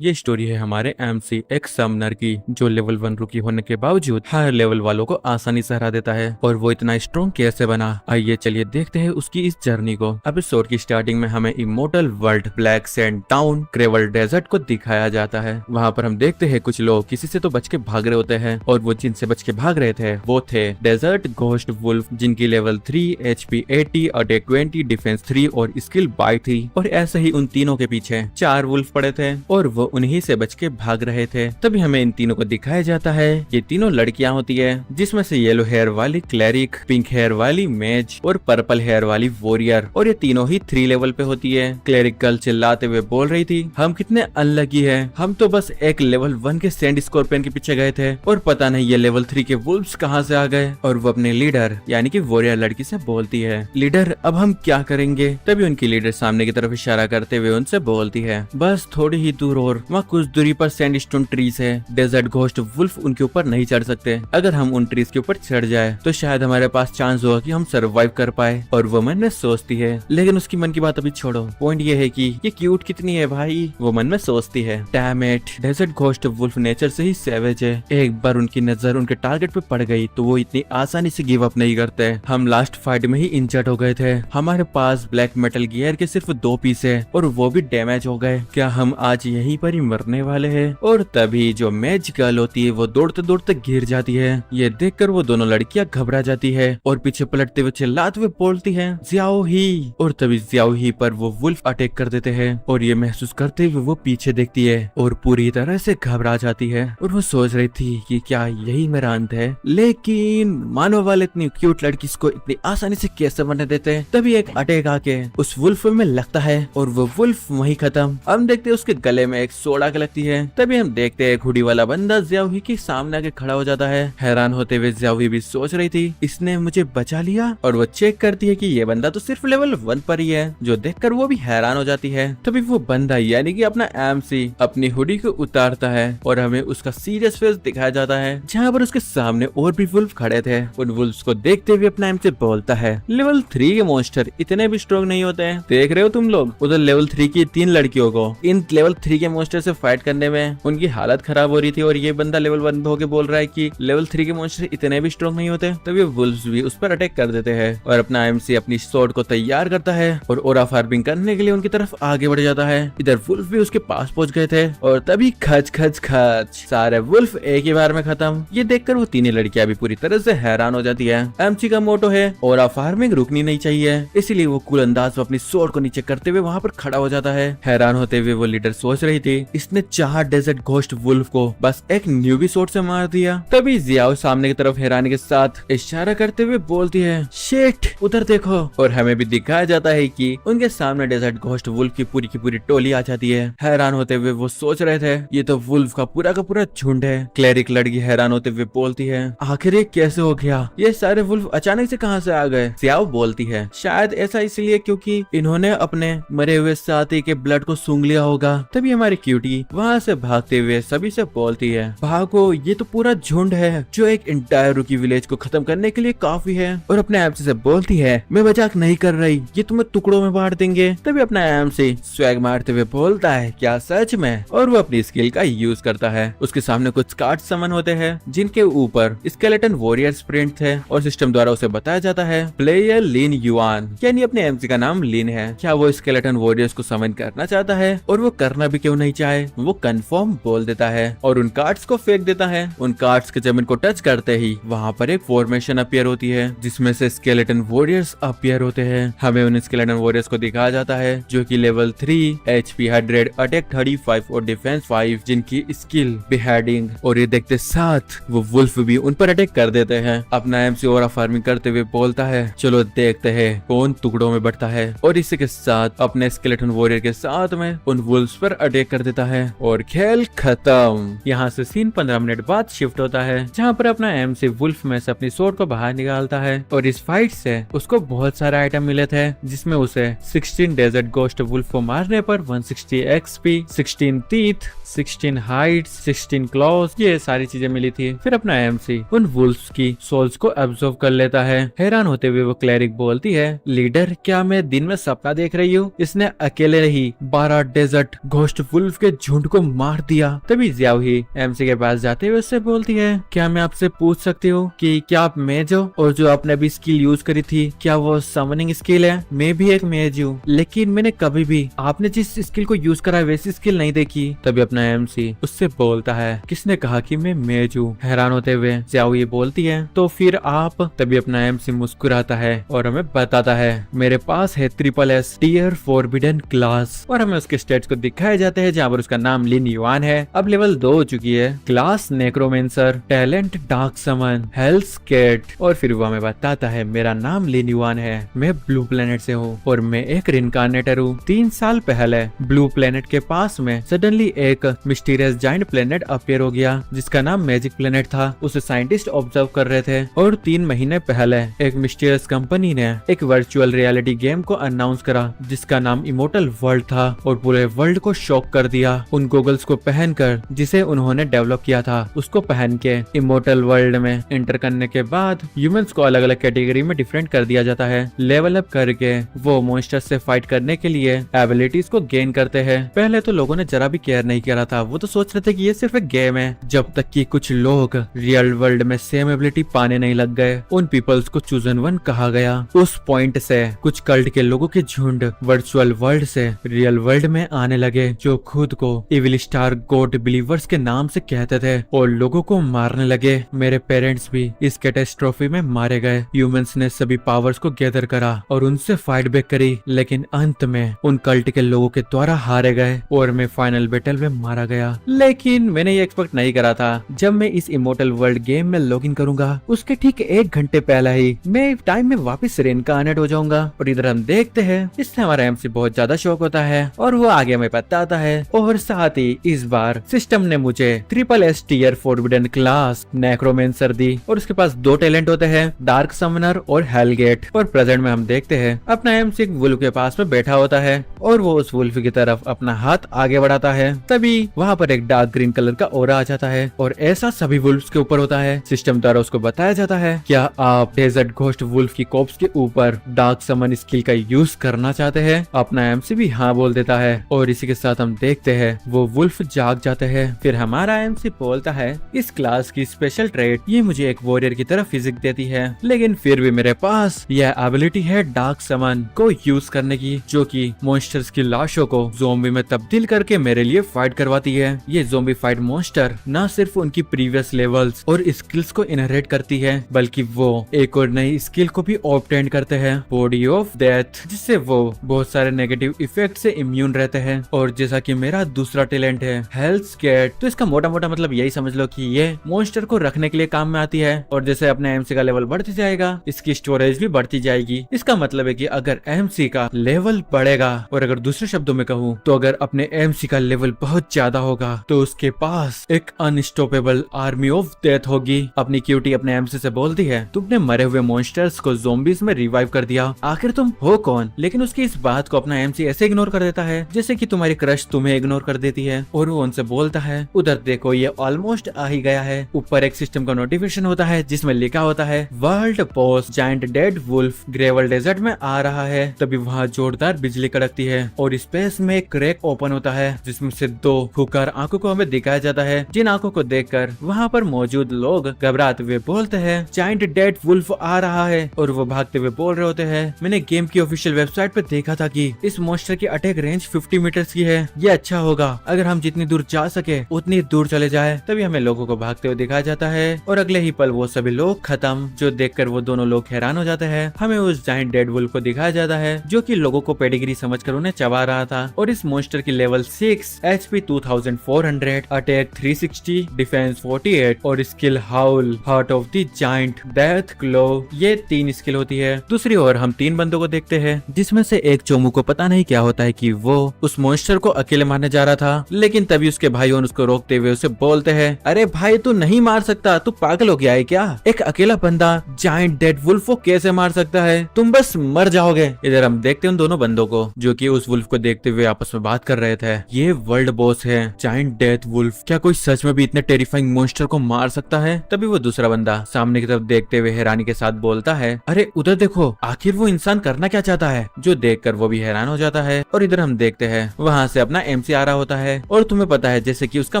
ये स्टोरी है हमारे एमसी एक समनर की, जो लेवल 1 रुकी होने के बावजूद हायर लेवल वालों को आसानी से हरा देता है। और वो इतना स्ट्रॉन्ग कैसे बना, आइए चलिए देखते हैं उसकी इस जर्नी को। एपिसोड की स्टार्टिंग में हमें immortal world black sand town क्रेवल डेजर्ट को दिखाया जाता है। वहाँ पर हम देखते हैं कुछ लोग किसी से तो बच के भाग रहे होते हैं, और वो जिनसे बच के भाग रहे थे वो थे डेजर्ट घोस्ट वुल्फ, जिनकी लेवल 3 HP 80 अटैक 20 डिफेंस 3 और स्किल बाय थी। और ऐसे ही उन तीनों के पीछे 4 वुल्फ पड़े थे और वो उन्हीं से बच के भाग रहे थे। तभी हमें इन तीनों को दिखाया जाता है। ये तीनों लड़कियां होती है, जिसमें से येलो हेयर वाली क्लैरिक, पिंक हेयर वाली मेज और पर्पल हेयर वाली वॉरियर। और ये तीनों ही 3 लेवल पे होती है। क्लैरिक कल चिल्लाते हुए बोल रही थी, हम कितने अनलकी है, हम तो बस एक लेवल 1 के सैंड स्कॉर्पियन के पीछे गए थे और पता नहीं ये लेवल 3 के वुल्फ्स कहाँ से आ गए। और वो अपने लीडर यानी कि वॉरियर लड़की से बोलती है, लीडर अब हम क्या करेंगे। तभी उनकी लीडर सामने की तरफ इशारा करते हुए उनसे बोलती है, बस थोड़ी ही दूर और वहाँ कुछ दूरी पर सैंडस्टोन ट्रीज है। डेजर्ट घोस्ट वुल्फ उनके ऊपर नहीं चढ़ सकते। अगर हम उन ट्रीज के ऊपर चढ़ जाए तो शायद हमारे पास चांस होगा कि हम सरवाइव कर पाए। और वो मन में सोचती है, लेकिन उसकी मन की बात अभी छोड़ो, पॉइंट ये है कि ये क्यूट कितनी है भाई, वो मन में सोचती है। Damn it, desert ghost wolf nature से ही सेवेज है। एक बार उनकी नजर उनके टारगेट पे पड़ गई तो वो इतनी आसानी से गिव अप नहीं करते। हम लास्ट फाइट में ही इंजर्ड हो गए थे, हमारे पास ब्लैक मेटल गियर के सिर्फ 2 पीस है और वो भी डैमेज हो गए। क्या हम आज यहीं पर ही मरने वाले हैं। और तभी जो मैज गर्ल होती है वो दौड़ते दौड़ते गिर जाती है। ये देखकर वो दोनों लड़कियां घबरा जाती है और पीछे पलटते हुए चिल्लाते हुए बोलती है, जियाओ ही। और तभी जियाओ ही पर वो वुल्फ अटैक कर देते हैं। और ये महसूस करते हुए वो पीछे देखती है और पूरी तरह से घबरा जाती है। और वो सोच रही थी कि क्या यही मेरा अंत है, लेकिन मानव वाले इतनी क्यूट लड़की को इतनी आसानी से कैसे मरने देते हैं। तभी एक अटैक आके उस वुल्फ में लगता है और वो वुल्फ वहीं खत्म। हम देखते हैं उसके गले में एक सोडा के लगती है। तभी हम देखते हैं हुडी वाला बंदा जियाओही के सामने आके खड़ा हो जाता है। हैरान होते हुए जियाओही भी सोच रही थी, इसने मुझे बचा लिया। और वो चेक करती है कि ये बंदा तो सिर्फ लेवल 1 पर ही है, जो देखकर वो भी हैरान हो जाती है। तभी वो बंदा यानी कि अपना एमसी अपनी हुडी को उतारता है और हमें उसका सीरियस फेस दिखाया जाता है, जहाँ पर उसके सामने और भी वुल्फ खड़े थे। उन वुल्फ्स को देखते हुए अपना एमसी बोलता है, लेवल 3 के मॉन्स्टर इतने भी स्ट्रॉन्ग नहीं होते हैं, देख रहे हो तुम लोग उधर लेवल 3 की 3 लड़कियों को इन लेवल 3 के मॉन्स्टर से फाइट करने में उनकी हालत खराब हो रही थी। और ये बंदा लेवल 1 होके बोल रहा है कि लेवल 3 के मॉन्स्टर इतने भी स्ट्रॉन्ग नहीं होते। तब ये वुल्फ्स भी उस पर अटैक कर देते हैं और अपना एमसी अपनी स्वॉर्ड को तैयार करता है और ओरा फार्मिंग करने के लिए उनकी तरफ आगे बढ़ जाता है। इधर वुल्फ भी उसके पास पहुंच गए थे और तभी खच खच खच सारे वुल्फ एक ही बार में खत्म। ये देखकर वो तीनों लड़कियां भी पूरी तरह से हैरान हो जाती है। एमसी का मोटो है ओरा फार्मिंग रुकनी नहीं चाहिए, इसीलिए वो कूल अंदाज में अपनी स्वॉर्ड को नीचे करते हुए वहाँ पर खड़ा हो जाता है। हैरान होते हुए वो लीडर सोच रही थी, इसने 4 डेजर्ट घोस्ट वुल्फ को बस एक न्यूबी शॉट से मार दिया। तभी जियाओ सामने की तरफ हैरानी के साथ इशारा करते हुए बोलती है, शिट उधर देखो। और हमें भी दिखाया जाता है कि उनके सामने डेजर्ट घोस्ट वुल्फ की पूरी टोली आ जाती है। हैरान होते हुए वो सोच रहे थे, ये तो वुल्फ का पूरा झुंड है। क्लैरिक लड़की हैरान होते हुए बोलती है, आखिर ये कैसे हो गया, ये सारे वुल्फ अचानक से कहाँ से आ गए। जियाओ बोलती है, शायद ऐसा इसलिए क्योंकि इन्होंने अपने मरे हुए साथी के ब्लड को सूंघ लिया होगा। तभी हमारी क्यूटी वहाँ से भागते हुए सभी से बोलती है, भागो, ये तो पूरा झुंड है जो एक इंटायर रुकी विलेज को खत्म करने के लिए काफी है। और अपने एमसी से बोलती है, मैं मजाक नहीं कर रही, ये तुम्हें टुकड़ों में बांट देंगे। तभी अपना एमसी स्वैग मारते हुए बोलता है, क्या सच में। और वो अपनी स्किल का यूज करता है। उसके सामने कुछ कार्ड समन होते हैं जिनके ऊपर स्केलेटन वॉरियर्स प्रिंट थे और सिस्टम द्वारा उसे बताया जाता है, प्लेयर लिन युआन, यानी अपने एमसी का नाम लिन है। क्या वो स्केलेटन वॉरियर्स को समन करना चाहता है, और वो करना भी क्यों नहीं चाहे, वो कंफर्म बोल देता है और उन कार्ड्स को फेंक देता है। उन कार्ड्स के जमीन को टच करते ही वहाँ पर एक फॉर्मेशन अपीयर होती है जिसमें से स्केलेटन वॉरियर्स अपीयर होते हैं। हमें उन स्केलेटन वॉरियर्स को दिखाया जाता है जो कि लेवल 3 HP 100 अटैक 35 और डिफेंस 5, जिनकी स्किल बिहेडिंग। और ये देखते साथ वो वुल्फ भी उन पर अटैक कर देते हैं। अपना एमसी ओरा फार्मिंग करते हुए बोलता है, चलो देखते हैं कौन टुकड़ों में बढ़ता है। और इसी के साथ अपने स्केलेटन वॉरियर के साथ में उन वुल्फ्स पर अटैक कर देता है और खेल खत्म। यहाँ से सीन 15 मिनट बाद शिफ्ट होता है, जहाँ पर अपना एमसी वुल्फ में से अपनी स्वॉर्ड को बाहर निकालता है। और इस फाइट से उसको बहुत सारे आइटम मिले थे, जिसमें उसे 16 डेजर्ट घोस्ट वुल्फ को मारने पर 160 XP, 16 टीथ, 16 हाइट्स, 16 क्लॉज, ये सारी चीजें मिली थी। फिर अपना एमसी उन वुल्फ्स की सोल्स को एब्जॉर्ब कर लेता है। हैरान होते हुए वो क्लैरिक बोलती है, लीडर क्या मैं दिन में सपना देख रही हूँ, इसने अकेले ही 12 डेजर्ट घोस्ट वुल्फ वुल्फ के झुंड को मार दिया। तभी जियाओ ही एमसी के पास जाते हुए उससे बोलती है, क्या मैं आपसे पूछ सकती हूँ कि क्या आप मेज हो, और जो आपने अभी स्किल यूज करी थी क्या वो समनिंग स्किल है? मैं भी एक मेज हूँ, लेकिन मैंने कभी भी आपने जिस स्किल को यूज करा है वैसी स्किल नहीं देखी। तभी अपना एमसी उससे बोलता है, किसने कहा कि मैं मेज हूँ? हैरान होते हुए जियाओ ये बोलती है, तो फिर आप? तभी अपना एमसी मुस्कुराता है और हमें बताता है, मेरे पास है SSS टियर फॉरबिडन क्लास, और हमें उसके स्टेट्स को दिखाए जाते हैं जहाँ पर उसका नाम लिन युआन है, अब लेवल 2 हो चुकी है, क्लास नेक्रोमेंसर, टैलेंट डार्क समन, हेल्स कैट, और फिर वो हमें बताता है, मेरा नाम लिन युआन है, मैं ब्लू प्लेनेट से हूँ और मैं एक रिनकार्नेटर हूँ। 3 साल पहले ब्लू प्लेनेट के पास में सडनली एक मिस्टीरियस जाइंट प्लेनेट अपीयर हो गया जिसका नाम मैजिक प्लेनेट था। उसे साइंटिस्ट ऑब्जर्व कर रहे थे और 3 महीने पहले एक मिस्टीरियस कंपनी ने एक वर्चुअल रियलिटी गेम को अनाउंस करा जिसका नाम इमोर्टल वर्ल्ड था और पूरे वर्ल्ड को शॉक कर दिया। उन गॉगल्स को पहनकर जिसे उन्होंने डेवलप किया था उसको पहन के इमोर्टल वर्ल्ड में एंटर करने के बाद ह्यूमंस को अलग अलग कैटेगरी में डिफरेंट कर दिया जाता है। लेवल अप करके वो मॉन्स्टर्स से फाइट करने के लिए एबिलिटीज को गेन करते हैं। पहले तो लोगों ने जरा भी केयर नहीं किया था, वो तो सोच रहे थे कि ये सिर्फ एक गेम है, जब तक कि कुछ लोग रियल वर्ल्ड में सेम एबिलिटी पाने नहीं लग गए। उन पीपल्स को चूजन वन कहा गया। उस पॉइंट से कुछ कल्ट के लोगों के झुंड वर्चुअल वर्ल्ड से रियल वर्ल्ड में आने लगे जो खुद को इविल स्टार गॉड बिलीवर्स के नाम से कहते थे और लोगों को मारने लगे। मेरे पेरेंट्स भी इस कैटेस्ट्रॉफी में मारे गए। ह्यूमंस ने सभी पावर्स को गैदर करा और उनसे फाइट बैक करी, लेकिन अंत में उन कल्ट के लोगों के द्वारा हारे गए और मैं फाइनल बैटल में मारा गया। लेकिन मैंने ये एक्सपेक्ट नहीं करा था जब मैं इस इमोर्टल वर्ल्ड गेम में लॉग इन करूंगा उसके ठीक 1 घंटे पहले ही मैं टाइम में वापस रिइनकार्नेट हो जाऊंगा। और इधर हम देखते हैं इससे हमारा एमसी बहुत ज्यादा शौक होता है और वो आगे हमें बताता है, और साथ ही इस बार सिस्टम ने मुझे SSS tier forbidden class necromancer दी और उसके पास 2 टैलेंट होते हैं, डार्क समनर और हेलगेट। और प्रेजेंट में हम देखते हैं अपना एमसी एक वुल्फ के पास में बैठा होता है और वो उस वुल्फ की तरफ अपना हाथ आगे बढ़ाता है। तभी वहाँ पर एक डार्क ग्रीन कलर का ऑरा आ जाता है और ऐसा सभी वुल्फ्स के ऊपर होता है। सिस्टम द्वारा उसको बताया जाता है, क्या आप डेजर्ट घोस्ट वुल्फ की कॉप्स के ऊपर डार्क समन स्किल का यूज करना चाहते हैं? अपना एमसी भी हाँ बोल देता है और इसी के साथ हम देखते हैं वो वुल्फ जाग जाते हैं। फिर हमारा एमसी बोलता है, इस क्लास की स्पेशल ट्रेड ये मुझे एक वॉरियर की तरह फिजिक देती है, लेकिन फिर भी मेरे पास यह एबिलिटी है डार्क समन को यूज करने की, जो कि मॉन्स्टर्स की लाशों को ज़ोंबी में तब्दील करके मेरे लिए फाइट करवाती है। ये ज़ोंबी फाइट मॉन्स्टर न सिर्फ उनकी प्रीवियस लेवल्स और स्किल्स को इनहेरिट करती है बल्कि वो एक और नई स्किल को भी ऑब्टेन करते हैं, बॉडी ऑफ डेथ, जिससे वो बहुत सारे नेगेटिव इफेक्ट से इम्यून रहते हैं। और जैसा कि मेरा दूसरा टैलेंट है हेल्थ कैट, तो इसका मोटा मोटा मतलब यही समझ लो कि ये मॉन्स्टर को रखने के लिए काम में आती है। और जैसे अपने एमसी का लेवल बढ़ती जाएगा इसकी स्टोरेज भी बढ़ती जाएगी। इसका मतलब है कि अगर एमसी का लेवल बढ़ेगा, और अगर दूसरे शब्दों में कहूँ तो अगर अपने एमसी का लेवल बहुत ज्यादा होगा तो उसके पास एक अनस्टॉपेबल आर्मी ऑफ डेथ होगी। अपनी क्यूटी अपने एमसी से बोलती है, तुमने मरे हुए मॉन्स्टर्स को ज़ोंबीज में रिवाइव कर दिया, आखिर तुम हो कौन? लेकिन उसकी इस बात को अपना एमसी ऐसे इग्नोर कर देता है जैसे कि तुम्हारी क्रश तुम्हें इग्नोर कर देती है। और वो उनसे बोलता है, उधर देखो ये ऑलमोस्ट आ ही गया है। ऊपर एक सिस्टम का नोटिफिकेशन होता है जिसमें लिखा होता है, world boss giant dead wolf gravel desert में आ रहा है। तभी वहाँ जोरदार बिजली कड़कती है और स्पेस में एक क्रैक ओपन होता है जिसमें से 2 हुकार आंखों को हमें दिखाया जाता है, जिन आंखों को देखकर वहाँ पर मौजूद लोग घबराते हुए बोलते हैं, जायंट डेड वुल्फ आ रहा है। और वो भागते हुए बोल रहे होते हैं, मैंने गेम की ऑफिशियल वेबसाइट पे देखा था कि इस मॉन्स्टर की अटैक रेंज 50 मीटर्स की है। ये अच्छा होगा अगर हम जितनी दूर जा सके उतनी दूर चले जाए। तभी हमें लोगों को भागते हुए दिखाया जाता है और अगले ही पल वो सभी लोग खत्म, जो देखकर वो दोनों लोग हैरान हो जाते हैं। हमें उस जायंट डेड वुल्फ को दिखाया जाता है जो कि लोगों को पेडिग्री समझकर उन्हें चबा रहा था। और इस मॉन्स्टर की लेवल 6, HP 2400, अटैक 360, डिफेंस 48 और skill howl, heart of the giant, death claw, ये 3 स्किल होती है। दूसरी ओर हम 3 बंदों को देखते हैं जिसमें से एक चोमू को पता नहीं क्या होता है कि वो उस मॉन्स्टर को अकेले मारने जा रहा था, लेकिन तभी उसके भाई उसको रोकते हुए उसे बोलते हैं, अरे भाई तू नहीं मार सकता, तू पागल हो गया है क्या? एक अकेला बंदा जायंट डेड वुल्फ को कैसे मार सकता है? तुम बस मर जाओगे। इधर हम देखते हैं उन दोनों बंदों को जो कि उस वुल्फ को देखते हुए आपस में बात कर रहे थे। ये वर्ल्ड बॉस है जायंट डेथ वुल्फ, क्या कोई सच में भी इतने टेरिफाइंग मॉन्स्टर को मार सकता है? तभी वो दूसरा बंदा सामने की तरफ देखते हुए हैरानी के साथ बोलता है, अरे उधर देखो, आखिर वो इंसान करना क्या चाहता है? जो देखकर वो भी हैरान हो जाता है। और इधर हम देखते हैं वहाँ से अपना एमसी आ रहा होता है और तुम्हें पता है जैसे कि उसका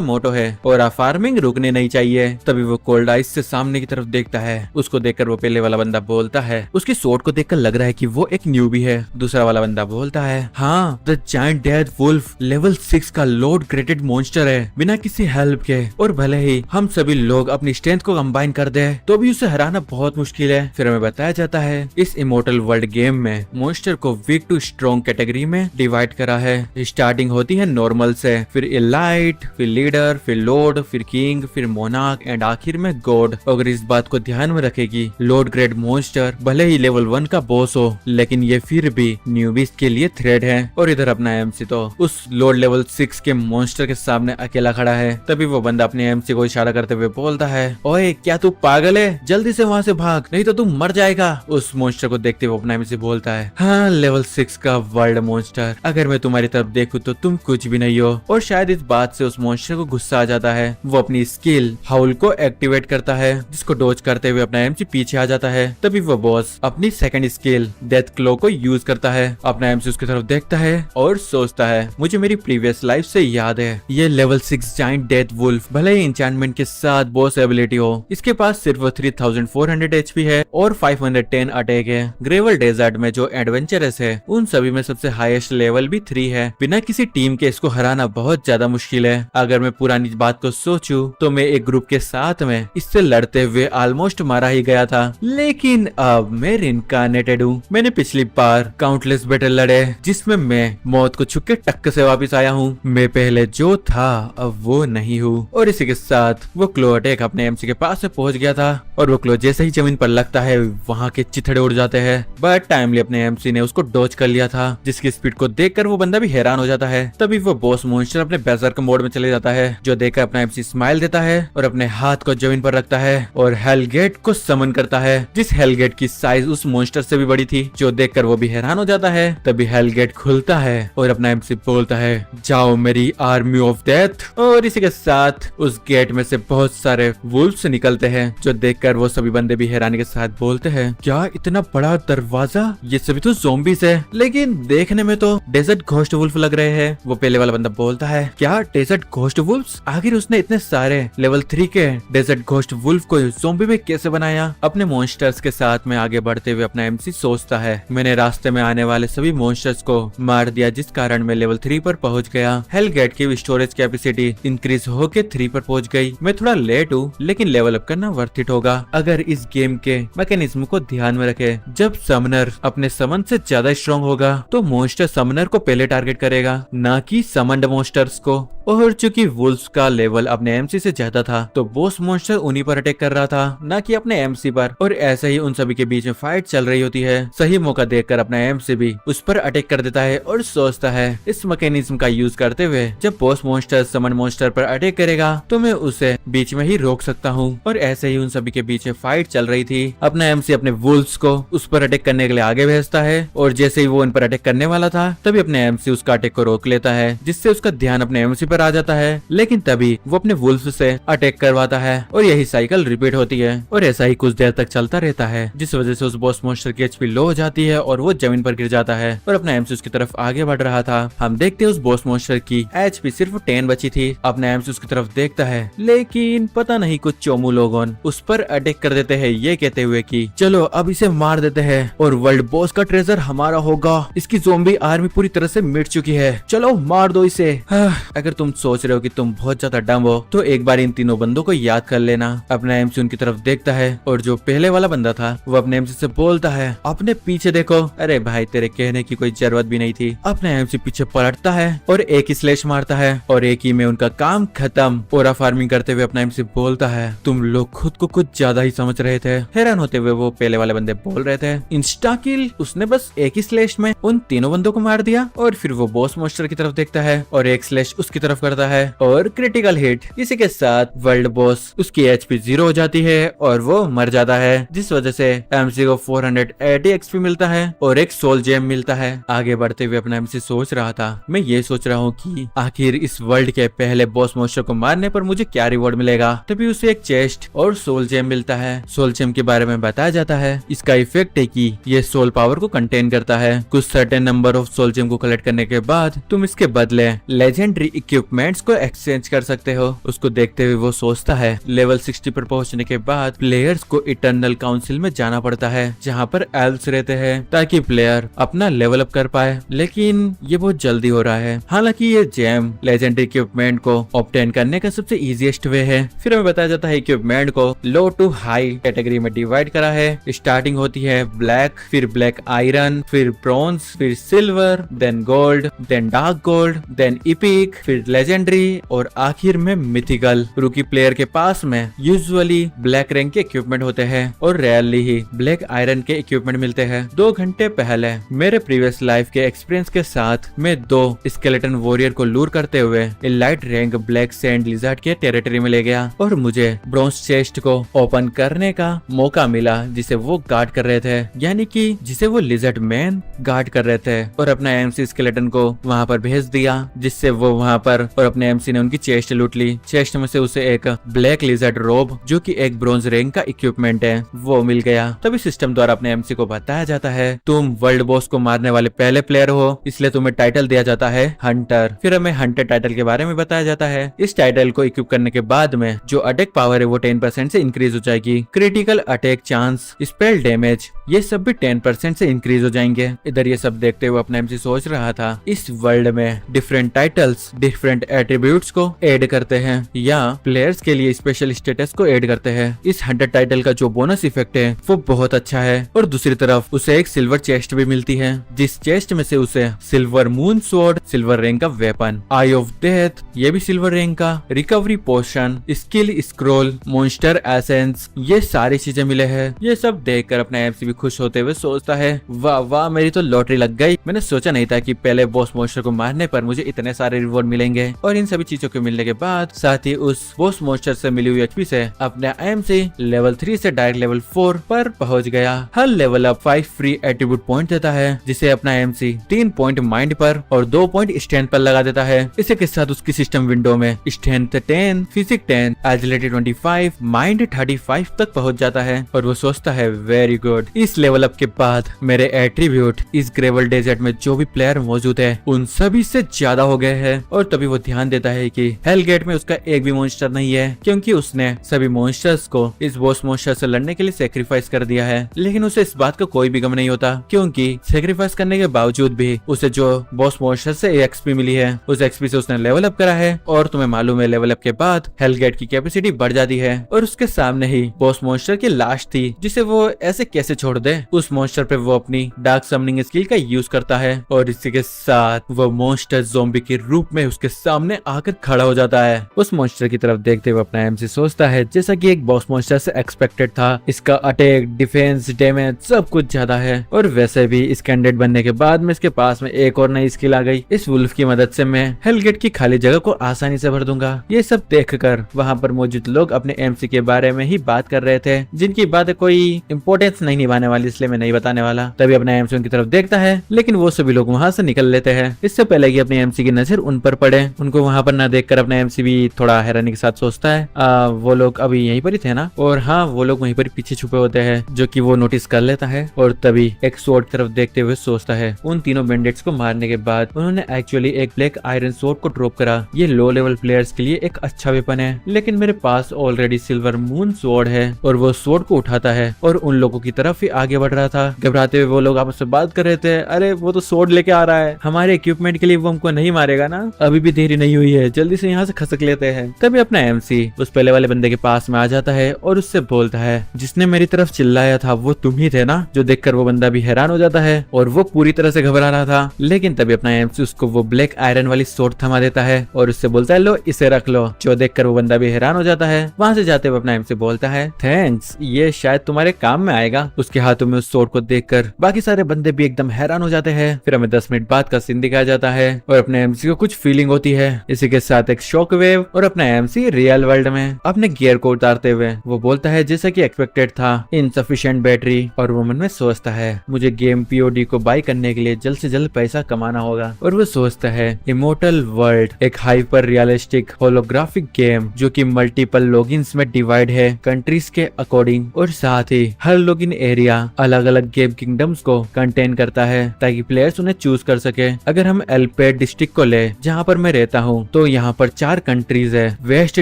मोटो है और फार्मिंग रुकने नहीं चाहिए। तभी वो कोल्ड आइस से सामने की तरफ देखता है। उसको देखकर वो पहले वाला बंदा बोलता है, उसकी सोट को देखकर लग रहा है कि वो एक न्यूबी है। दूसरा वाला बंदा बोलता है, हाँ, the giant death wolf level 6 का लोड ग्रेडेड मॉन्स्टर है बिना किसी हेल्प के, और भले ही हम सभी लोग अपनी स्ट्रेंथ को कंबाइन कर दे तो भी उसे हराना बहुत मुश्किल है। फिर हमें बताया जाता है इस इमोर्टल वर्ल्ड गेम में मॉन्स्टर को वीक टू स्ट्रॉन्ग कैटेगरी में डिवाइड करा है। स्टार्टिंग होती है नॉर्मल से, फिर इलाइट, फिर लीडर, फिर लॉर्ड, फिर किंग, फिर मोनार्क एंड आखिर में गॉड। अगर इस बात को ध्यान में रखेगी, लॉर्ड ग्रेड मॉन्स्टर भले ही लेवल 1 का बॉस हो लेकिन ये फिर भी न्यूबीज के लिए थ्रेट है। और इधर अपना एमसी तो उस लॉर्ड लेवल 6 के मॉन्स्टर के सामने अकेला खड़ा है। तभी वो बंदा अपने एमसी को इशारा करते हुए बोलता है, ओए क्या तू पागल है, जल्दी से वहाँ से भाग नहीं तो तू मर जाएगा। उस मॉन्स्टर को देखते हुए अपना एमसी बोलता है, हाँ, लेवल 6 का वर्ल्ड मॉन्स्टर, अगर मैं तुम्हारी तरफ देखूं तो तुम कुछ भी नहीं हो। और शायद इस बात से उस मॉन्स्टर को गुस्सा आ जाता है। वो अपनी स्किल हाउल को एक्टिवेट करता है जिसको डॉज करते हुए अपना एमसी पीछे आ जाता है। तभी वो बॉस अपनी सेकंड स्किल डेथ क्लो को यूज करता है। अपना एमसी उसकी तरफ देखता है और सोचता है, मुझे मेरी प्रीवियस लाइफ से याद है, ये लेवल 6 जायंट डेथ वुल्फ भले ही एन्चेंटमेंट के साथ बॉस एबिलिटी हो, इसके पास सिर्फ 3400 एचपी है और 510 अटैक है। ग्रेवल डेजर्ट में जो एडवेंचरस है उन सभी में सबसे हाईएस्ट लेवल भी 3 है। बिना किसी टीम के इसको हराना बहुत ज्यादा मुश्किल है। अगर मैं पुरानी बात को सोचूं तो मैं एक ग्रुप के साथ में इससे लड़ते हुए ऑलमोस्ट मारा ही गया था, लेकिन अब मैं रिनकार्नेटेड हूँ। मैंने पिछली बार काउंटलेस बैटल लड़े जिसमें मैं मौत को छुप के टक्क से वापिस आया हूँ। मैं पहले जो था अब वो नहीं हूँ। और इसी के साथ वो क्लो अटैक अपने एमसी के पास से पहुंच गया था और वो क्लो जैसे ही जमीन पर लगता है वहाँ के चिथड़े उड़ जाते हैं। बट टाइमली अपने एमसी ने उसको डॉज कर लिया था जिसकी स्पीड को देखकर वो बंदा भी हैरान हो जाता है। तभी वो बॉस मॉन्स्टर अपने बेजर्क मोड में चले जाता है जो देखकर अपना एमसी स्माइल देता है और अपने हाथ को जमीन पर रखता है और हेलगेट को समन करता है जिस हेलगेट की साइज उस मॉन्स्टर से भी बड़ी थी जो देखकर वो भी हैरान हो जाता है। तभी हेलगेट खुलता है और अपना एमसी बोलता है, जाओ मेरी आर्मी ऑफ डेथ। और इसी के साथ उस गेट में से बहुत सारे वुल्फ्स निकलते हैं जो देखकर वो सभी बंदे भी हैरानी के साथ बोलते हैं, क्या इतना बड़ा दरवाजा, ये सभी तो ज़ॉम्बीज़ है लेकिन देखने में तो डेजर्ट घोस्ट वुल्फ लग रहे हैं। वो पहले वाला बंदा बोलता है, क्या डेजर्ट घोस्ट वुल्फ्स? आखिर उसने इतने सारे लेवल 3 के डेजर्ट घोस्ट वुल्फ को ज़ॉम्बी में कैसे बनाया? अपने मॉन्स्टर्स के साथ में आगे बढ़ते हुए अपना एमसी सोचता है, मैंने रास्ते में आने वाले सभी मॉन्स्टर्स को मार दिया जिस कारण मैं लेवल 3 पर पहुंच गया। हेलगेट की स्टोरेज कैपेसिटी इंक्रीज होके 3 पर पहुंच गई। मैं थोड़ा लेट हूँ लेकिन लेवल अप करना वर्थ इट होगा। अगर इस गेम के मैकेनिज्म को ध्यान में रखे, जब समनर अपने समन से ज्यादा स्ट्रॉन्ग होगा तो मॉन्स्टर समनर को पहले टारगेट करेगा, ना कि समन्ड मॉन्स्टर्स को। और चूंकि वुल्फ्स का लेवल अपने एमसी से ज्यादा था तो बॉस मॉन्स्टर उन्हीं पर अटैक कर रहा था, ना कि अपने एमसी पर। और ऐसे ही उन सभी के बीच में फाइट चल रही होती है। सही मौका देखकर अपना एमसी भी उस पर अटैक कर देता है और सोचता है, इस मैकेनिज्म का यूज करते हुए जब बॉस मॉन्स्टर समन मॉन्स्टर पर अटैक करेगा तो मैं उसे बीच में ही रोक सकता हूँ। और ऐसे ही उन सभी के बीच में फाइट चल रही थी। अपना एमसी अपने वुल्फ्स को उस पर अटैक करने के लिए आगे भेजता है और जैसे ही वो उन पर अटैक करने वाला था तभी अपने एमसी उसका अटैक को रोक लेता है जिससे उसका ध्यान अपने एमसी पर आ जाता है। लेकिन तभी वो अपने वुल्फ से अटैक करवाता है और यही साइकिल रिपीट होती है और ऐसा ही कुछ देर तक चलता रहता है जिस वजह से उस बॉस मॉन्स्टर की एचपी लो हो जाती है और वो जमीन पर गिर जाता है और अपना एमसी उसकी तरफ आगे बढ़ रहा था। हम देखते हैं उस बॉस मॉन्स्टर की एचपी सिर्फ 10 बची थी। अपना एमसी उसकी तरफ देखता है लेकिन पता नहीं कुछ चोमू लोगों उस पर अटैक कर देते हैं ये कहते हुए कि चलो अब इसे मार देते हैं और वर्ल्ड बॉस का ट्रेजर हमारा होगा। इसकी ज़ॉम्बी आर्मी पूरी तरह से मिट चुकी है, चलो मार दो इसे। अगर तुम सोच रहे हो कि तुम बहुत ज्यादा डम हो तो एक बार इन तीनों बंदों को याद कर लेना। अपना एमसी उनकी तरफ देखता है और जो पहले वाला बंदा था वो अपने एमसी से बोलता है, अपने पीछे देखो। अरे भाई तेरे कहने की कोई जरूरत भी नहीं थी। अपना एमसी पीछे पलटता है और एक ही स्लैश मारता है और एक ही में उनका काम खत्म। ओरा फार्मिंग करते हुए अपना एमसी बोलता है, तुम लोग खुद को कुछ ज्यादा ही समझ रहे थे। हैरान होते हुए वो पहले वाले बंदे बोल रहे थे, इंस्टा किल, उसने बस एक ही स्लैश में उन तीनों बंदों को मार दिया। और फिर वो बॉस मॉन्स्टर की तरफ देखता है और एक स्लैश उसकी तरफ तरफ करता है और क्रिटिकल हिट। इसी के साथ वर्ल्ड बॉस उसकी एचपी 0 हो जाती है और वो मर जाता है, जिस वजह से एमसी को 480 एक्सपी मिलता है और एक सोल जेम मिलता है। आगे बढ़ते हुए अपना एमसी सोच रहा था, मैं ये सोच रहा हूँ कि आखिर इस वर्ल्ड के पहले बॉस मॉन्स्टर को मारने पर मुझे क्या रिवॉर्ड मिलेगा। तभी उसे एक चेस्ट और सोल जेम मिलता है। सोल जेम के बारे में बताया जाता है, इसका इफेक्ट है कि ये सोल पावर को कंटेन करता है। कुछ certain number of soul gem को कलेक्ट करने के बाद तुम इसके बदले लेजेंडरी इक्विपमेंट्स को एक्सचेंज कर सकते हो। उसको देखते हुए वो सोचता है, लेवल 60 पर पहुंचने के बाद प्लेयर्स को इटर्नल काउंसिल में जाना पड़ता है, जहाँ पर एल्व्स रहते हैं, ताकि प्लेयर अपना लेवल अप कर पाए। लेकिन ये बहुत जल्दी हो रहा है। हालांकि ये जेम लेजेंडरी इक्विपमेंट को ऑब्टेन करने का सबसे इजीएस्ट वे है। फिर हमें बताया जाता है इक्विपमेंट को लो टू हाई कैटेगरी में डिवाइड करा है। स्टार्टिंग होती है ब्लैक, फिर ब्लैक आयरन, फिर ब्रॉन्ज, फिर silver, then gold, then dark gold, then epic, फिर लेजेंडरी और आखिर में मिथिकल। रूकी प्लेयर के पास में यूजुअली ब्लैक रैंक के इक्विपमेंट होते हैं और रेयरली ही ब्लैक आयरन के इक्विपमेंट मिलते हैं। 2 घंटे पहले मेरे प्रीवियस लाइफ के एक्सपीरियंस के साथ मैं 2 स्केलेटन वॉरियर को लूर करते हुए light rank black sand lizard के टेरिटरी में ले गया और मुझे ब्रॉन्ज चेस्ट को ओपन करने का मौका मिला, जिसे वो गार्ड कर रहे थे, यानी कि जिसे वो लिजर्ड मैन गार्ड कर रहे थे। और अपना एमसी स्केलेटन को वहां पर भेज दिया, जिससे वो वहां पर और अपने एमसी ने उनकी चेस्ट लूट ली। चेस्ट में से उसे एक ब्लैक लिजर्ड रोब, जो कि एक ब्रॉन्ज रैंक का इक्विपमेंट है, वो मिल गया। तभी सिस्टम द्वारा अपने एमसी को बताया जाता है, तुम वर्ल्ड बॉस को मारने वाले पहले प्लेयर हो, इसलिए तुम्हें टाइटल दिया जाता है हंटर। फिर हमें हंटर टाइटल के बारे में बताया जाता है। इस टाइटल को इक्विप करने के बाद में जो अटैक पावर है वो 10% से इंक्रीज हो जाएगी। Critical attack chance, spell damage, ये सब भी 10% से इंक्रीज हो जाएंगे। इधर ये सब देखते हुए अपना एमसी सोच रहा था, इस वर्ल्ड में डिफरेंट टाइटल्स डिफरेंट एट्रीब्यूट्स को ऐड करते हैं या प्लेयर्स के लिए स्पेशल स्टेटस को ऐड करते हैं। इस हंटर टाइटल का जो बोनस इफेक्ट है वो बहुत अच्छा है। और दूसरी तरफ उसे एक सिल्वर चेस्ट भी मिलती है, जिस चेस्ट में से उसे silver moon sword, silver rank का वेपन, आई ऑफ डेथ, ये भी सिल्वर रैंक का, रिकवरी पोशन, स्किल स्क्रोल, मॉन्स्टर एसेंस, ये सारी चीजें मिले हैं। ये सब देखकर अपना एमसी भी खुश होते हुए सोचता है, वाह वाह, मेरी तो लॉटरी लग गई। मैंने सोचा नहीं था कि पहले बॉस मॉन्स्टर को मारने पर मुझे इतने सारे रिवॉर्ड मिलेंगे। और इन सभी चीजों के मिलने के बाद साथ ही उस बॉस मॉन्स्टर से मिली हुई एचपी से अपने एमसी लेवल 3 से डायरेक्ट लेवल 4 पर पहुंच गया। हर level up 5 free attribute point देता है, जिसे अपना एमसी 3 पॉइंट माइंड पर और 2 पॉइंट स्ट्रेंथ पर लगा देता है। इसी के साथ उसकी सिस्टम विंडो में स्ट्रेंथ 10, फिजिक 10, एजिलिटी 25, माइंड 35 तक पहुंच जाता है। और वो सोचता है, वेरी गुड, इस लेवल अप के बाद मेरे एट्रीब्यूट इस ग्रेवल डेजर्ट में जो भी प्लेयर मौजूद है उन सभी से ज्यादा हो गए हैं। और तभी वो ध्यान देता है कि हेल गेट में उसका एक भी मॉन्स्टर नहीं है, क्योंकि उसने सभी मॉन्स्टर्स को इस बॉस मॉन्स्टर से लड़ने के लिए सेक्रीफाइस कर दिया है। लेकिन उसे इस बात का कोई भी गम नहीं होता, क्योंकि सेक्रीफाइस करने के बावजूद भी उसे जो बॉस मॉन्स्टर से एक्सपी मिली है, उस एक्सपी से उसने लेवल अप करा है। और तुम्हें मालूम है, लेवल अप के बाद हेल गेट की कैपेसिटी बढ़ जाती है। और उसके सामने ही बॉस मॉन्स्टर की लाश थी, जिसे वो ऐसे कैसे छोड़ दे। उस मॉन्स्टर पे वो अपनी डार्क समनिंग स्किल का यूज करता है और इसी के साथ वो मॉन्स्टर ज़ॉम्बी के रूप में उसके सामने आकर खड़ा हो जाता है। उस मॉन्स्टर की तरफ देखते हुए अपना एमसी सोचता है, जैसा कि एक बॉस मॉन्स्टर से एक्सपेक्टेड था, इसका अटैक, डिफेंस, डैमेज सब कुछ ज्यादा है। और वैसे भी इस कैंडिडेट बनने के बाद में इसके पास में एक और नई स्किल आ गई। इस वुल्फ की मदद से मैं हेलगेट की खाली जगह को आसानी से भर दूंगा। ये सब देखकर वहाँ पर मौजूद लोग अपने एमसी के बारे में ही बात कर रहे थे, जिनकी बातें कोई इंपॉर्टेंस नहीं निभाने वाली, इसलिए मैं नहीं बताने वाला। तभी अपना एमसी उनकी तरफ देखता है, लेकिन वो सभी लोग वहाँ से निकल लेते हैं। इससे पहले कि अपने एमसी की नजर उन पर पड़े, उनको वहाँ पर न देखकर अपना एमसी भी थोड़ा हैरानी के साथ सोचता है, वो लोग अभी यहीं पर ही थे ना। और हाँ, वो लोग वहीं पर पीछे छुपे होते हैं, जो कि वो नोटिस कर लेता है। और तभी एक स्वॉर्ड की तरफ देखते हुए सोचता है, उन तीनों बैंडिट्स को मारने के बाद उन्होंने एक्चुअली एक ब्लैक आयरन स्वॉर्ड को ड्रॉप करा। ये लो लेवल प्लेयर्स के लिए एक अच्छा वेपन है, लेकिन मेरे पास ऑलरेडी सिल्वर मून स्वॉर्ड है। और वो स्वॉर्ड को उठाता है और उन लोगों की तरफ ही आगे बढ़ रहा था। घबराते हुए वो लोग आपस में बात कर रहे थे, अरे वो तो स्वॉर्ड लेके आ रहा है, हमारे इक्विपमेंट के लिए वो हमको नहीं मारेगा ना, अभी भी देरी नहीं हुई है, जल्दी से यहाँ से खसक लेते हैं। तभी अपना एमसी उस पहले वाले बंदे के पास में आ जाता है और उससे बोलता है, जिसने मेरी तरफ चिल्लाया था वो तुम ही थे ना। जो देखकर वो बंदा भी हैरान हो जाता है और वो पूरी तरह से घबरा रहा था। लेकिन तभी अपना एमसी उसको वो ब्लैक आयरन वाली स्वॉर्ड थमा देता है और उससे बोलता है, लो इसे रख लो। जो देखकर वो बंदा भी हैरान हो जाता है। वहां से जाते हुए अपना एमसी बोलता है, थैंक्स, ये शायद तुम्हारे काम में आएगा। उसके हाथों में उस स्वॉर्ड को देखकर बाकी सारे बंदे भी एकदम हैरान हो जाते हैं। फिर हमें 10 मिनट बाद का सीन दिखाया जाता है और अपने एमसी को कुछ फीलिंग होती है। इसी के साथ एक शॉक वेव और अपना एमसी रियल वर्ल्ड में अपने गियर को उतारते हुए वो बोलता है जैसा कि एक्सपेक्टेड था, इनसफिशिएंट बैटरी। और वो मन में सोचता है मुझे गेम पीओडी को बाय करने के लिए जल्द से जल्द पैसा कमाना होगा। और वो सोचता है इमोर्टल वर्ल्ड एक हाइपर रियलिस्टिक होलोग्राफिक गेम जो कि मल्टीपल लॉगिन्स में डिवाइड है कंट्रीज के अकॉर्डिंग, और साथ ही हर लॉगिन एरिया अलग अलग गेम किंगडम्स को कंटेन करता है ताकि प्लेयर्स उन्हें चूज कर सके। अगर हम एल्पेड डिस्ट्रिक्ट को ले जहाँ पर मैं रहता हूँ तो यहाँ पर 4 कंट्रीज है, west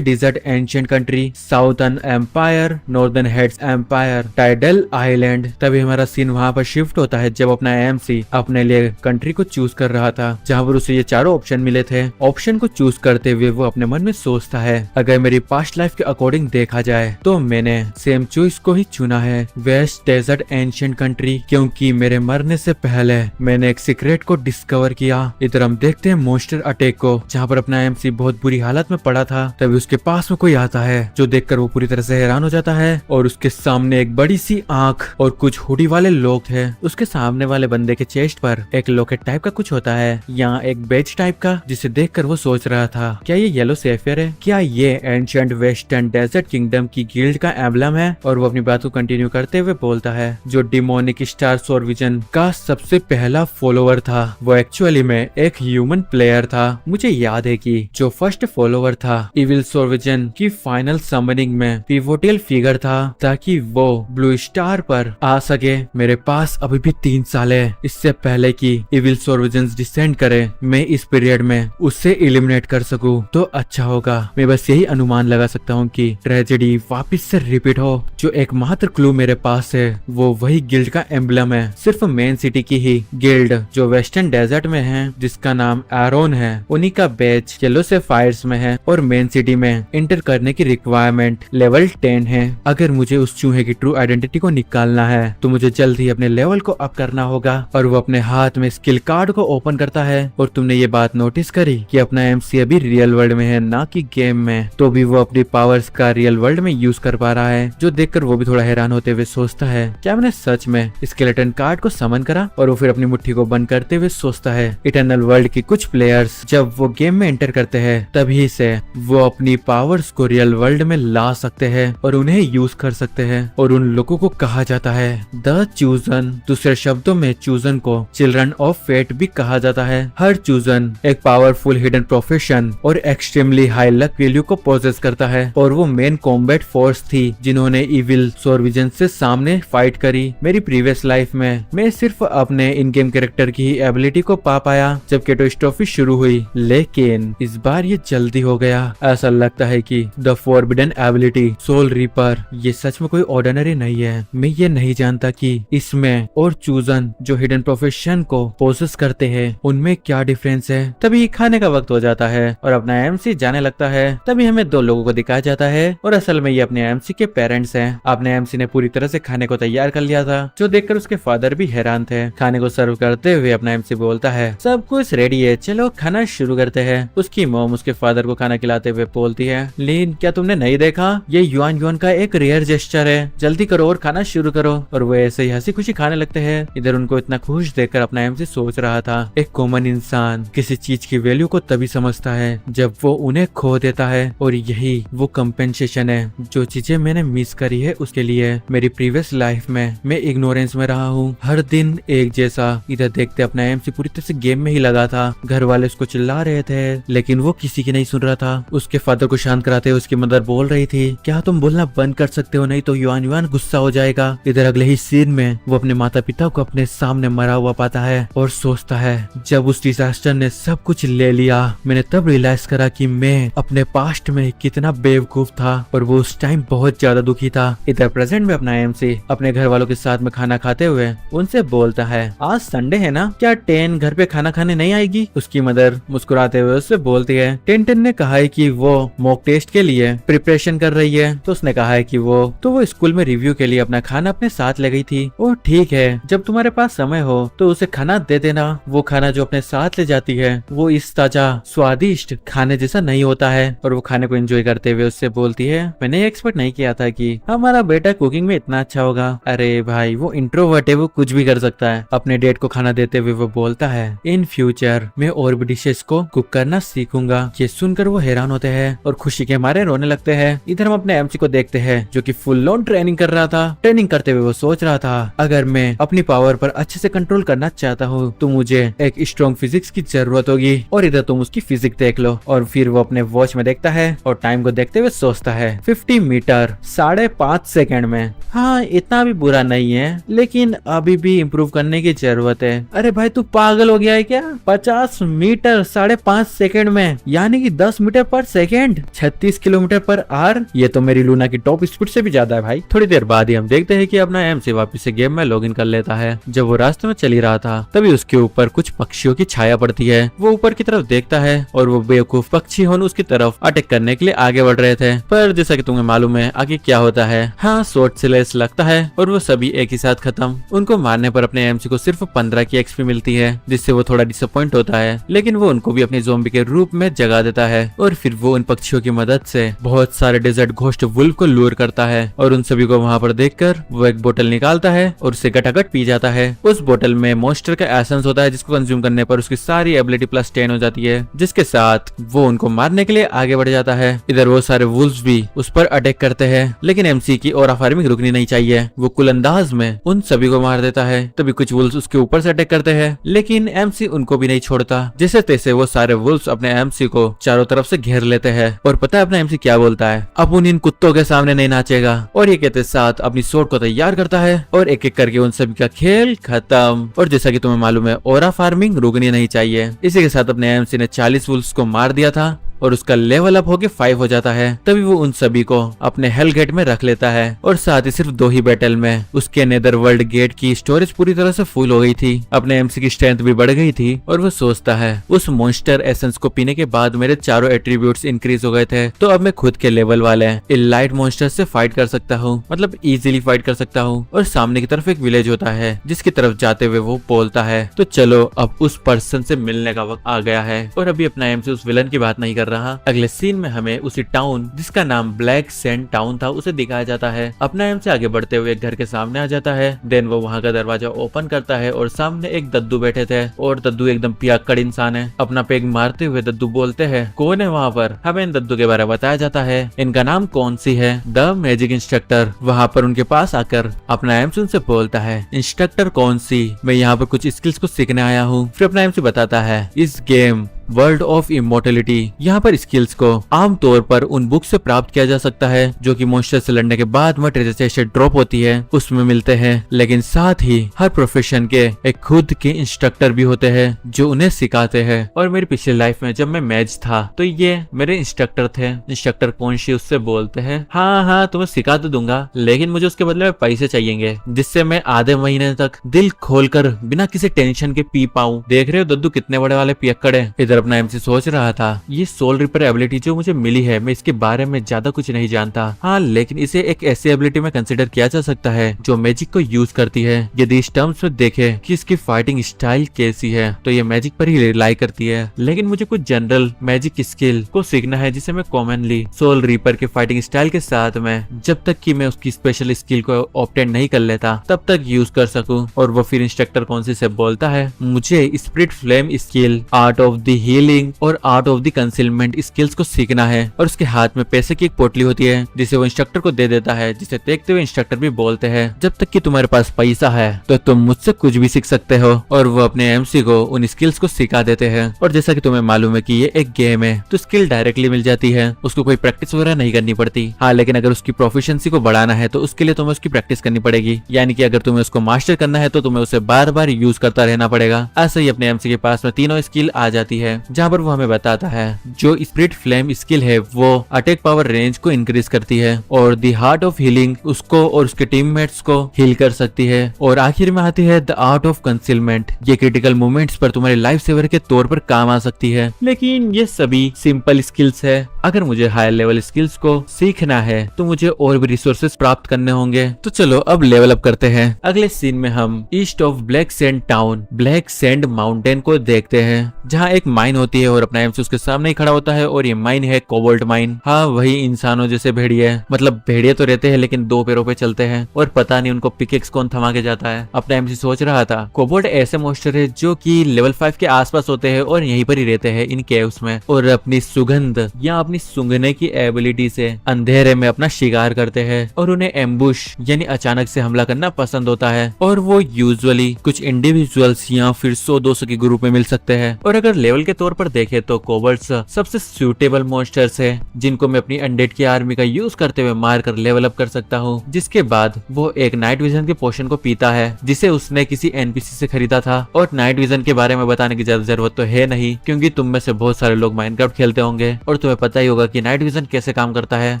desert ancient country, southern empire, northern Hades empire, tidal island. तभी हमारा सीन वहाँ पर शिफ्ट होता है जब अपना एमसी अपने लिए कंट्री को चूज कर रहा था जहाँ पर उसे ये चारों ऑप्शन मिले थे। ऑप्शन को चूज करते हुए वो अपने मन में सोचता है अगर मेरी पास्ट लाइफ के अकॉर्डिंग देखा जाए तो मैंने सेम चॉइस को ही चुना है, वेस्ट डेजर्ट एंशिएंट कंट्री, क्योंकि मेरे मरने से पहले मैंने एक सीक्रेट को डिस्कवर किया। इधर हम देखते हैं मॉन्स्टर अटैक को जहाँ पर अपना एमसी बहुत बुरी हालत में पड़ा था। तभी उसके पास में कोई आता है जो देखकर वो पूरी तरह से हैरान हो जाता है और उसके सामने एक बड़ी सी आंख और कुछ हुडी वाले लोग थे। उसके सामने वाले बंदे के चेस्ट पर एक लॉकेट टाइप का कुछ होता है, यहाँ एक बेज टाइप का, जिसे देखकर वो सोच रहा था क्या ये येलो सेफियर है, क्या ये एंशिएंट वेस्टर्न डेजर्ट किंगडम की गिल्ड का एम्बलम है। और वो अपनी बात को कंटिन्यू करते हुए बोलता है जो डिमोनिक स्टार सोरविजन का सबसे पहला फॉलोवर था वो एक्चुअली में एक ह्यूमन प्लेयर था। मुझे याद है कि जो फर्स्ट फॉलोवर था इविल सोरविजन की फाइनल समनिंग में पिवोटल फिगर था ताकि वो ब्लू स्टार पर आ सके। मेरे पास अभी भी 3 साल है इससे पहले कि इविल सोरविजन डिसेंड करे, मैं इस पीरियड में उससे एलिमिनेट कर सकूं तो अच्छा होगा। मैं बस यही अनुमान लगा सकता हूँ कि ट्रेजेडी वापस से रिपीट हो। जो एकमात्र क्लू मेरे पास है वो वही गिल्ड का एम्बलम है, सिर्फ मेन सिटी की ही गिल्ड जो वेस्टर्न डेजर्ट में है जिसका नाम एरोन है, उन्हीं का बैच येलो सेफायर्स में है और मेन सिटी में इंटर करने की रिक्वायरमेंट लेवल 10 है। अगर मुझे उस चूहे की ट्रू आइडेंटिटी को निकालना है तो मुझे जल्द ही अपने लेवल को अप करना होगा। और वो अपने हाथ में स्किल कार्ड को ओपन करता है और तुमने ये बात नोटिस करी कि अपना एमसी अभी रियल वर्ल्ड में है ना कि गेम में, तो भी वो अपनी पावर्स का रियल वर्ल्ड में यूज कर पा रहा है। जो देखकर वो भी थोड़ा हैरान होते हुए सोचता है क्या मैंने सच में स्केलेटन कार्ड को समन करा। और वो फिर अपनी मुट्ठी को बंद करते हुए सोचता है इटर्नल वर्ल्ड की कुछ प्लेयर्स जब वो गेम में एंटर करते हैं तभी से वो अपनी पावर्स को रियल वर्ल्ड में ला सकते हैं और उन्हें यूज कर सकते हैं। और उन लोगों को कहा जाता है द चूजन। दूसरे शब्दों में चूजन को चिल्ड्रन ऑफ फेट भी कहा जाता है। हर चूजन एक पावरफुल हिडन प्रोफेशन और एक्सट्रीमली हाई लक वैल्यू को पोजेस करता है और वो मेन कॉम्बैट फोर्स थी जिन्होंने इविल सोरविजन से सामने फाइट करी। मेरी प्रीवियस लाइफ में मैं सिर्फ अपने इन गेम कैरेक्टर की ही एबिलिटी को पा पाया जब कैटास्ट्रॉफी शुरू हुई, लेकिन इस बार ये जल्दी हो गया। ऐसा लगता है कि the forbidden ability soul reaper ये सच में कोई ऑर्डिनरी नहीं है। मैं ये नहीं जानता कि इसमें और चूजन जो हिडन प्रोफेशन को पोसेस करते हैं उनमें क्या डिफरेंस है। तभी खाने का वक्त हो जाता है और अपना एमसी जाने लगता है। तभी हमें 2 लोगों को दिखाया जाता है और असल में ये अपने एमसी के पेरेंट्स हैं। अपने एमसी ने पूरी तरह से खाने को तैयार कर लिया था जो देखकर उसके फादर भी हैरान थे। खाने को सर्व करते हुए अपना एमसी बोलता है सब कुछ रेडी है, चलो खाना शुरू करते हैं। उसकी मॉम उसके फादर को खाना खिलाते हुए बोलती है लीन क्या तुमने नहीं देखा, ये युआन युआन का एक रेयर जेस्चर है, जल्दी करो और खाना शुरू करो। और वो ऐसे ही हंसी खुशी खाने लगते हैं। इधर उनको इतना खुश देखकर अपना एमसी सोच रहा था एक कॉमन इंसान किसी चीज की वैल्यू को तभी समझता है जब वो उन्हें खो देता है और यही वो कंपेंसेशन है जो चीजें मैंने मिस करी है उसके लिए। मेरी प्रीवियस लाइफ में मैं इग्नोरेंस में रहा हूँ, हर दिन एक जैसा। इधर देखते अपना एमसी पूरी तरह से गेम में ही लगा था। घर वाले उसको चिल्ला रहे थे लेकिन वो किसी की नहीं सुन रहा था। उसके फादर को शांत कराते हुए उसकी मदर बोल रही थी क्या तुम बोलना बंद कर सकते हो, नहीं तो युआन युआन गुस्सा हो जाएगा। इधर अगले ही सीन में वो अपने माता पिता को अपने सामने मरा हुआ पाता है और सोचता है जब उस डिजास्टर ने सब कुछ ले लिया मैंने तब रियलाइज करा कि मैं अपने पास्ट में कितना बेवकूफ था और वो उस टाइम बहुत ज्यादा दुखी था। इधर प्रेजेंट में अपना एमसी अपने घर वालों के साथ में खाना खाते हुए उनसे बोलता है आज संडे है ना, क्या टेन घर पे खाना खाने नहीं आएगी। उसकी मदर मुस्कुराते हुए उससे बोलती है टेन ने कहा है कि वो मॉक टेस्ट के लिए प्रिपरेशन कर रही है, तो उसने कहा है कि वो स्कूल में रिव्यू के लिए अपना खाना अपने साथ ले गई थी। ओ ठीक है, जब तुम्हारे पास समय हो तो उसे खाना दे देना। वो खाना जो अपने साथ ले जाती है वो इस ताजा स्वादिष्ट खाने जैसा नहीं होता है। और वो खाने को एंजॉय करते हुए उससे बोलती है मैंने एक्सपेक्ट नहीं किया था कि हमारा बेटा कुकिंग में इतना अच्छा होगा। अरे भाई वो इंट्रोवर्ट है, वो कुछ भी कर सकता है। अपने डेट को खाना देते हुए वो बोलता है इन फ्यूचर मैं और भी डिशेस को कुक करना सीखूंगा। ये सुनकर वो हैरान होते हैं और खुशी के मारे रोने लगते हैं। इधर हम अपने एमसी को देखते हैं जो कि फुल ऑन ट्रेनिंग कर रहा था। ट्रेनिंग करते हुए वो सोच रहा था अगर मैं अपनी पावर पर अच्छे से कंट्रोल करना चाहता हूँ तो मुझे एक स्ट्रॉन्ग फिजिक्स की जरूरत होगी। और इधर तुम उसकी फिजिक्स देख लो। और फिर वो अपने वॉच में देखता है और टाइम को देखते हुए सोचता है 50 मीटर 5.5 सेकंड में। हाँ, इतना भी बुरा नहीं है, लेकिन अभी भी इम्प्रूव करने की जरूरत है। अरे भाई तू पागल हो गया है क्या? 50 मीटर 5.5 सेकंड में, यानी कि 10 मीटर पर सेकंड, 36 किलोमीटर पर आवर। ये तो मेरी लूना की टॉप स्पीड से भी ज्यादा है भाई। थोड़ी देर बाद ही हम देखते हैं कि अपना एमसी वापस से गेम में लॉगिन कर लेता है। जब वो रास्ते में चल ही रहा था तभी उसके ऊपर कुछ पक्षियों की छाया पड़ती है। वो ऊपर की तरफ देखता है और वो बेवकूफ पक्षी होन उसकी तरफ अटैक करने के लिए आगे बढ़ रहे थे। पर जैसा कि तुम्हें मालूम है आगे क्या होता है। हाँ, शॉर्ट से लेस लगता है और वो सभी एक ही साथ खत्म। उनको मारने पर अपने एमसी को सिर्फ 15 की एक्सपी मिलती है, जिससे वो थोड़ा डिसअपॉइंट होता है। लेकिन वो उनको भी अपने ज़ॉम्बी के रूप में जगा देता है और फिर वो उन पक्षियों की मदद से बहुत सारे डेजर्ट घोस्ट वुल्फ को लूर करता है। और उन सभी को वहाँ पर देखकर वो एक बोतल निकालता है और उसे गटागट पी जाता है। उस बोतल में मॉन्स्टर का एसेंस होता है, जिसको कंज्यूम करने पर उसकी सारी एबिलिटी +10 हो जाती है, जिसके साथ वो उनको मारने के लिए आगे बढ़ जाता है। इधर वो सारे वुल्व्स भी उस पर अटैक करते हैं, लेकिन एमसी की ऑरा फार्मिंग रुकनी नहीं चाहिए। वो कुल अंदाज में उन सभी को मार देता है। तभी कुछ वुल्व्स उसके ऊपर से अटैक करते हैं, लेकिन एमसी उनको भी नहीं छोड़ता। जैसे तैसे वो सारे वुल्व्स अपने एमसी को चारों तरफ से घेर लेते हैं। और पता है अपना एमसी क्या बोलता है? अब उन इन कुत्तों के सामने नहीं नाचेगा। और ये कहते साथ अपनी सोर्ड को तैयार करता है और एक एक करके उन सभी का खेल खत्म। और जैसा कि तुम्हें मालूम है ऑरा फार्मिंग रुकनी नहीं चाहिए। इसी के साथ अपने एमसी ने 40 वुल्व्स को मार दिया था और उसका लेवल अप होके 5 हो जाता है। तभी वो उन सभी को अपने हेल गेट में रख लेता है और साथ ही सिर्फ 2 ही बैटल में उसके नेदर वर्ल्ड गेट की स्टोरेज पूरी तरह से फुल हो गई थी। अपने एमसी की स्ट्रेंथ भी बढ़ गई थी और वो सोचता है उस मॉन्स्टर एसेंस को पीने के बाद मेरे चारों एट्रीब्यूट्स इंक्रीज हो गए थे, तो अब मैं खुद के लेवल वाले इलाइट मॉन्स्टर से फाइट कर सकता हूँ, मतलब इजीली फाइट कर सकता हूँ। और सामने की तरफ एक विलेज होता है जिसकी तरफ जाते हुए वो बोलता है तो चलो अब उस पर्सन से मिलने का वक्त आ गया है। और अभी अपना एमसी उस विलन की बात नहीं कर रहा। अगले सीन में हमें उसी टाउन जिसका नाम ब्लैक सैंड टाउन था उसे दिखाया जाता है। अपना एम से आगे बढ़ते हुए एक घर के सामने आ जाता है। देन वो वहाँ का दरवाजा ओपन करता है और सामने एक दद्दू बैठे थे और दद्दू एकदम पियक्कड़ इंसान है। अपना पेग मारते हुए दद्दू बोलते हैं कौन है वहाँ पर? हमें इन दद्दू के बारे में बताया जाता है। इनका नाम कौन सी है? The magic instructor. वहाँ पर उनके पास आकर अपना एम से उनसे बोलता है इंस्ट्रक्टर कौन सी? मैं यहाँ पर कुछ स्किल्स को सीखने आया हूँ। फिर अपना एम से बताता है इस गेम वर्ल्ड ऑफ इमोर्टलिटी, यहाँ पर स्किल्स को आमतौर पर उन बुक से प्राप्त किया जा सकता है जो कि मॉन्स्टर से लड़ने के बाद में ट्रेजर चेस्ट ड्रॉप होती है उसमें मिलते हैं। लेकिन साथ ही हर प्रोफेशन के एक खुद के इंस्ट्रक्टर भी होते हैं जो उन्हें सिखाते हैं। और मेरी पिछली लाइफ में जब मैं मैच था तो ये मेरे इंस्ट्रक्टर थे। इंस्ट्रक्टर कौन सी उससे बोलते हैं हाँ तुम्हें सिखा तो दूंगा, लेकिन मुझे उसके बदले में पैसे चाहिए जिससे मैं आधे महीने तक दिल खोलकर बिना किसी टेंशन के पी पाऊं। देख रहे हो दद्दू कितने बड़े वाले पियक्कड़ है। इधर अपना एमसी सोच रहा था ये सोल रिपर एबिलिटी जो मुझे मिली है मैं इसके बारे में ज्यादा कुछ नहीं जानता। हाँ, लेकिन इसे एक ऐसी एबिलिटी में कंसिडर किया जा सकता है जो मैजिक को यूज करती है। यदि इस टर्म्स में देखे कि इसकी फाइटिंग स्टाइल कैसी है तो ये मैजिक पर ही रिलाई करती है। लेकिन मुझे कुछ जनरल मैजिक स्किल को सीखना है जिसे मैं कॉमनली सोल रिपर के फाइटिंग स्टाइल के साथ में जब तक कि मैं उसकी स्पेशल स्किल को ऑब्टेन नहीं कर लेता तब तक यूज कर सकूं। और वो फिर इंस्ट्रक्टर कौन सी से बोलता है मुझे spirit flame skill, art of the healing और art of the concealment skills को सीखना है। और उसके हाथ में पैसे की एक पोटली होती है जिसे वो इंस्ट्रक्टर को दे देता है, जिसे देखते हुए इंस्ट्रक्टर भी बोलते हैं जब तक कि तुम्हारे पास पैसा है तो तुम मुझसे कुछ भी सीख सकते हो। और वो अपने एमसी को उन स्किल्स को सिखा देते हैं। और जैसा कि तुम्हें मालूम है कि ये एक गेम है तो स्किल डायरेक्टली मिल जाती है, उसको कोई प्रैक्टिस वगैरह नहीं करनी पड़ती। हाँ, लेकिन अगर उसकी प्रोफिशिएंसी को बढ़ाना है तो उसके लिए तुम्हें उसकी प्रैक्टिस करनी पड़ेगी, यानी कि अगर तुम्हें उसको मास्टर करना है तो तुम्हें उसे बार बार यूज करता रहना पड़ेगा। ऐसे ही अपने एमसी के पास में तीनों स्किल आ जाती है, जहाँ पर वो हमें बताता है जो स्पिरिट फ्लेम स्किल है वो अटैक पावर रेंज को इंक्रीज करती है और द हार्ट ऑफ हीलिंग उसको और उसके टीममेट्स को हील कर सकती है। और आखिर में आती है द आर्ट ऑफ कंसीलमेंट, ये क्रिटिकल मोमेंट्स पर तुम्हारे लाइफ सेवर के तौर पर काम आ सकती है। लेकिन ये सभी सिंपल स्किल्स है। अगर मुझे हायर लेवल स्किल्स को सीखना है तो मुझे और भी रिसोर्सेस प्राप्त करने होंगे। तो चलो अब लेवल अप करते हैं। अगले सीन में हम east of black sand town black sand mountain को देखते हैं, जहाँ एक माइन माइन होती है और अपना एमसी उसके सामने ही खड़ा होता है और ये माइन है कोबाल्ट माइन। हाँ, वही इंसानों जैसे भेड़िए, मतलब भेड़िए तो रहते हैं लेकिन 2 पैरों पे चलते हैं और पता नहीं उनको पिकेक्स कौन थमा के जाता है। अपना एमसी सोच रहा था कोबाल्ट ऐसे मॉन्स्टर है जो कि लेवल 5 के आसपास होते हैं और यहीं पर ही रहते हैं इन केव्स में, और अपनी सुगंध या अपनी सूंघने की एबिलिटी से अंधेरे में अपना शिकार करते हैं और उन्हें एम्बुश यानी अचानक से हमला करना पसंद होता है। और वो यूजुअली कुछ इंडिविजुअल्स या फिर 100-200 के ग्रुप में मिल सकते हैं। और अगर लेवल के तौर पर देखें तो कोबाल्ट्स सबसे सूटेबल मॉन्स्टर्स है जिनको मैं अपनी अनडेड की आर्मी का यूज करते हुए मार कर लेवल अप कर सकता हूँ। जिसके बाद वो एक नाइट विजन के पोशन को पीता है जिसे उसने किसी एनपीसी से खरीदा था। और नाइट विजन के बारे में बताने की ज्यादा जरूरत तो है नहीं क्योंकि तुम में से बहुत सारे लोग माइनक्राफ्ट खेलते होंगे और तुम्हें पता ही होगा कि नाइट विजन कैसे काम करता है।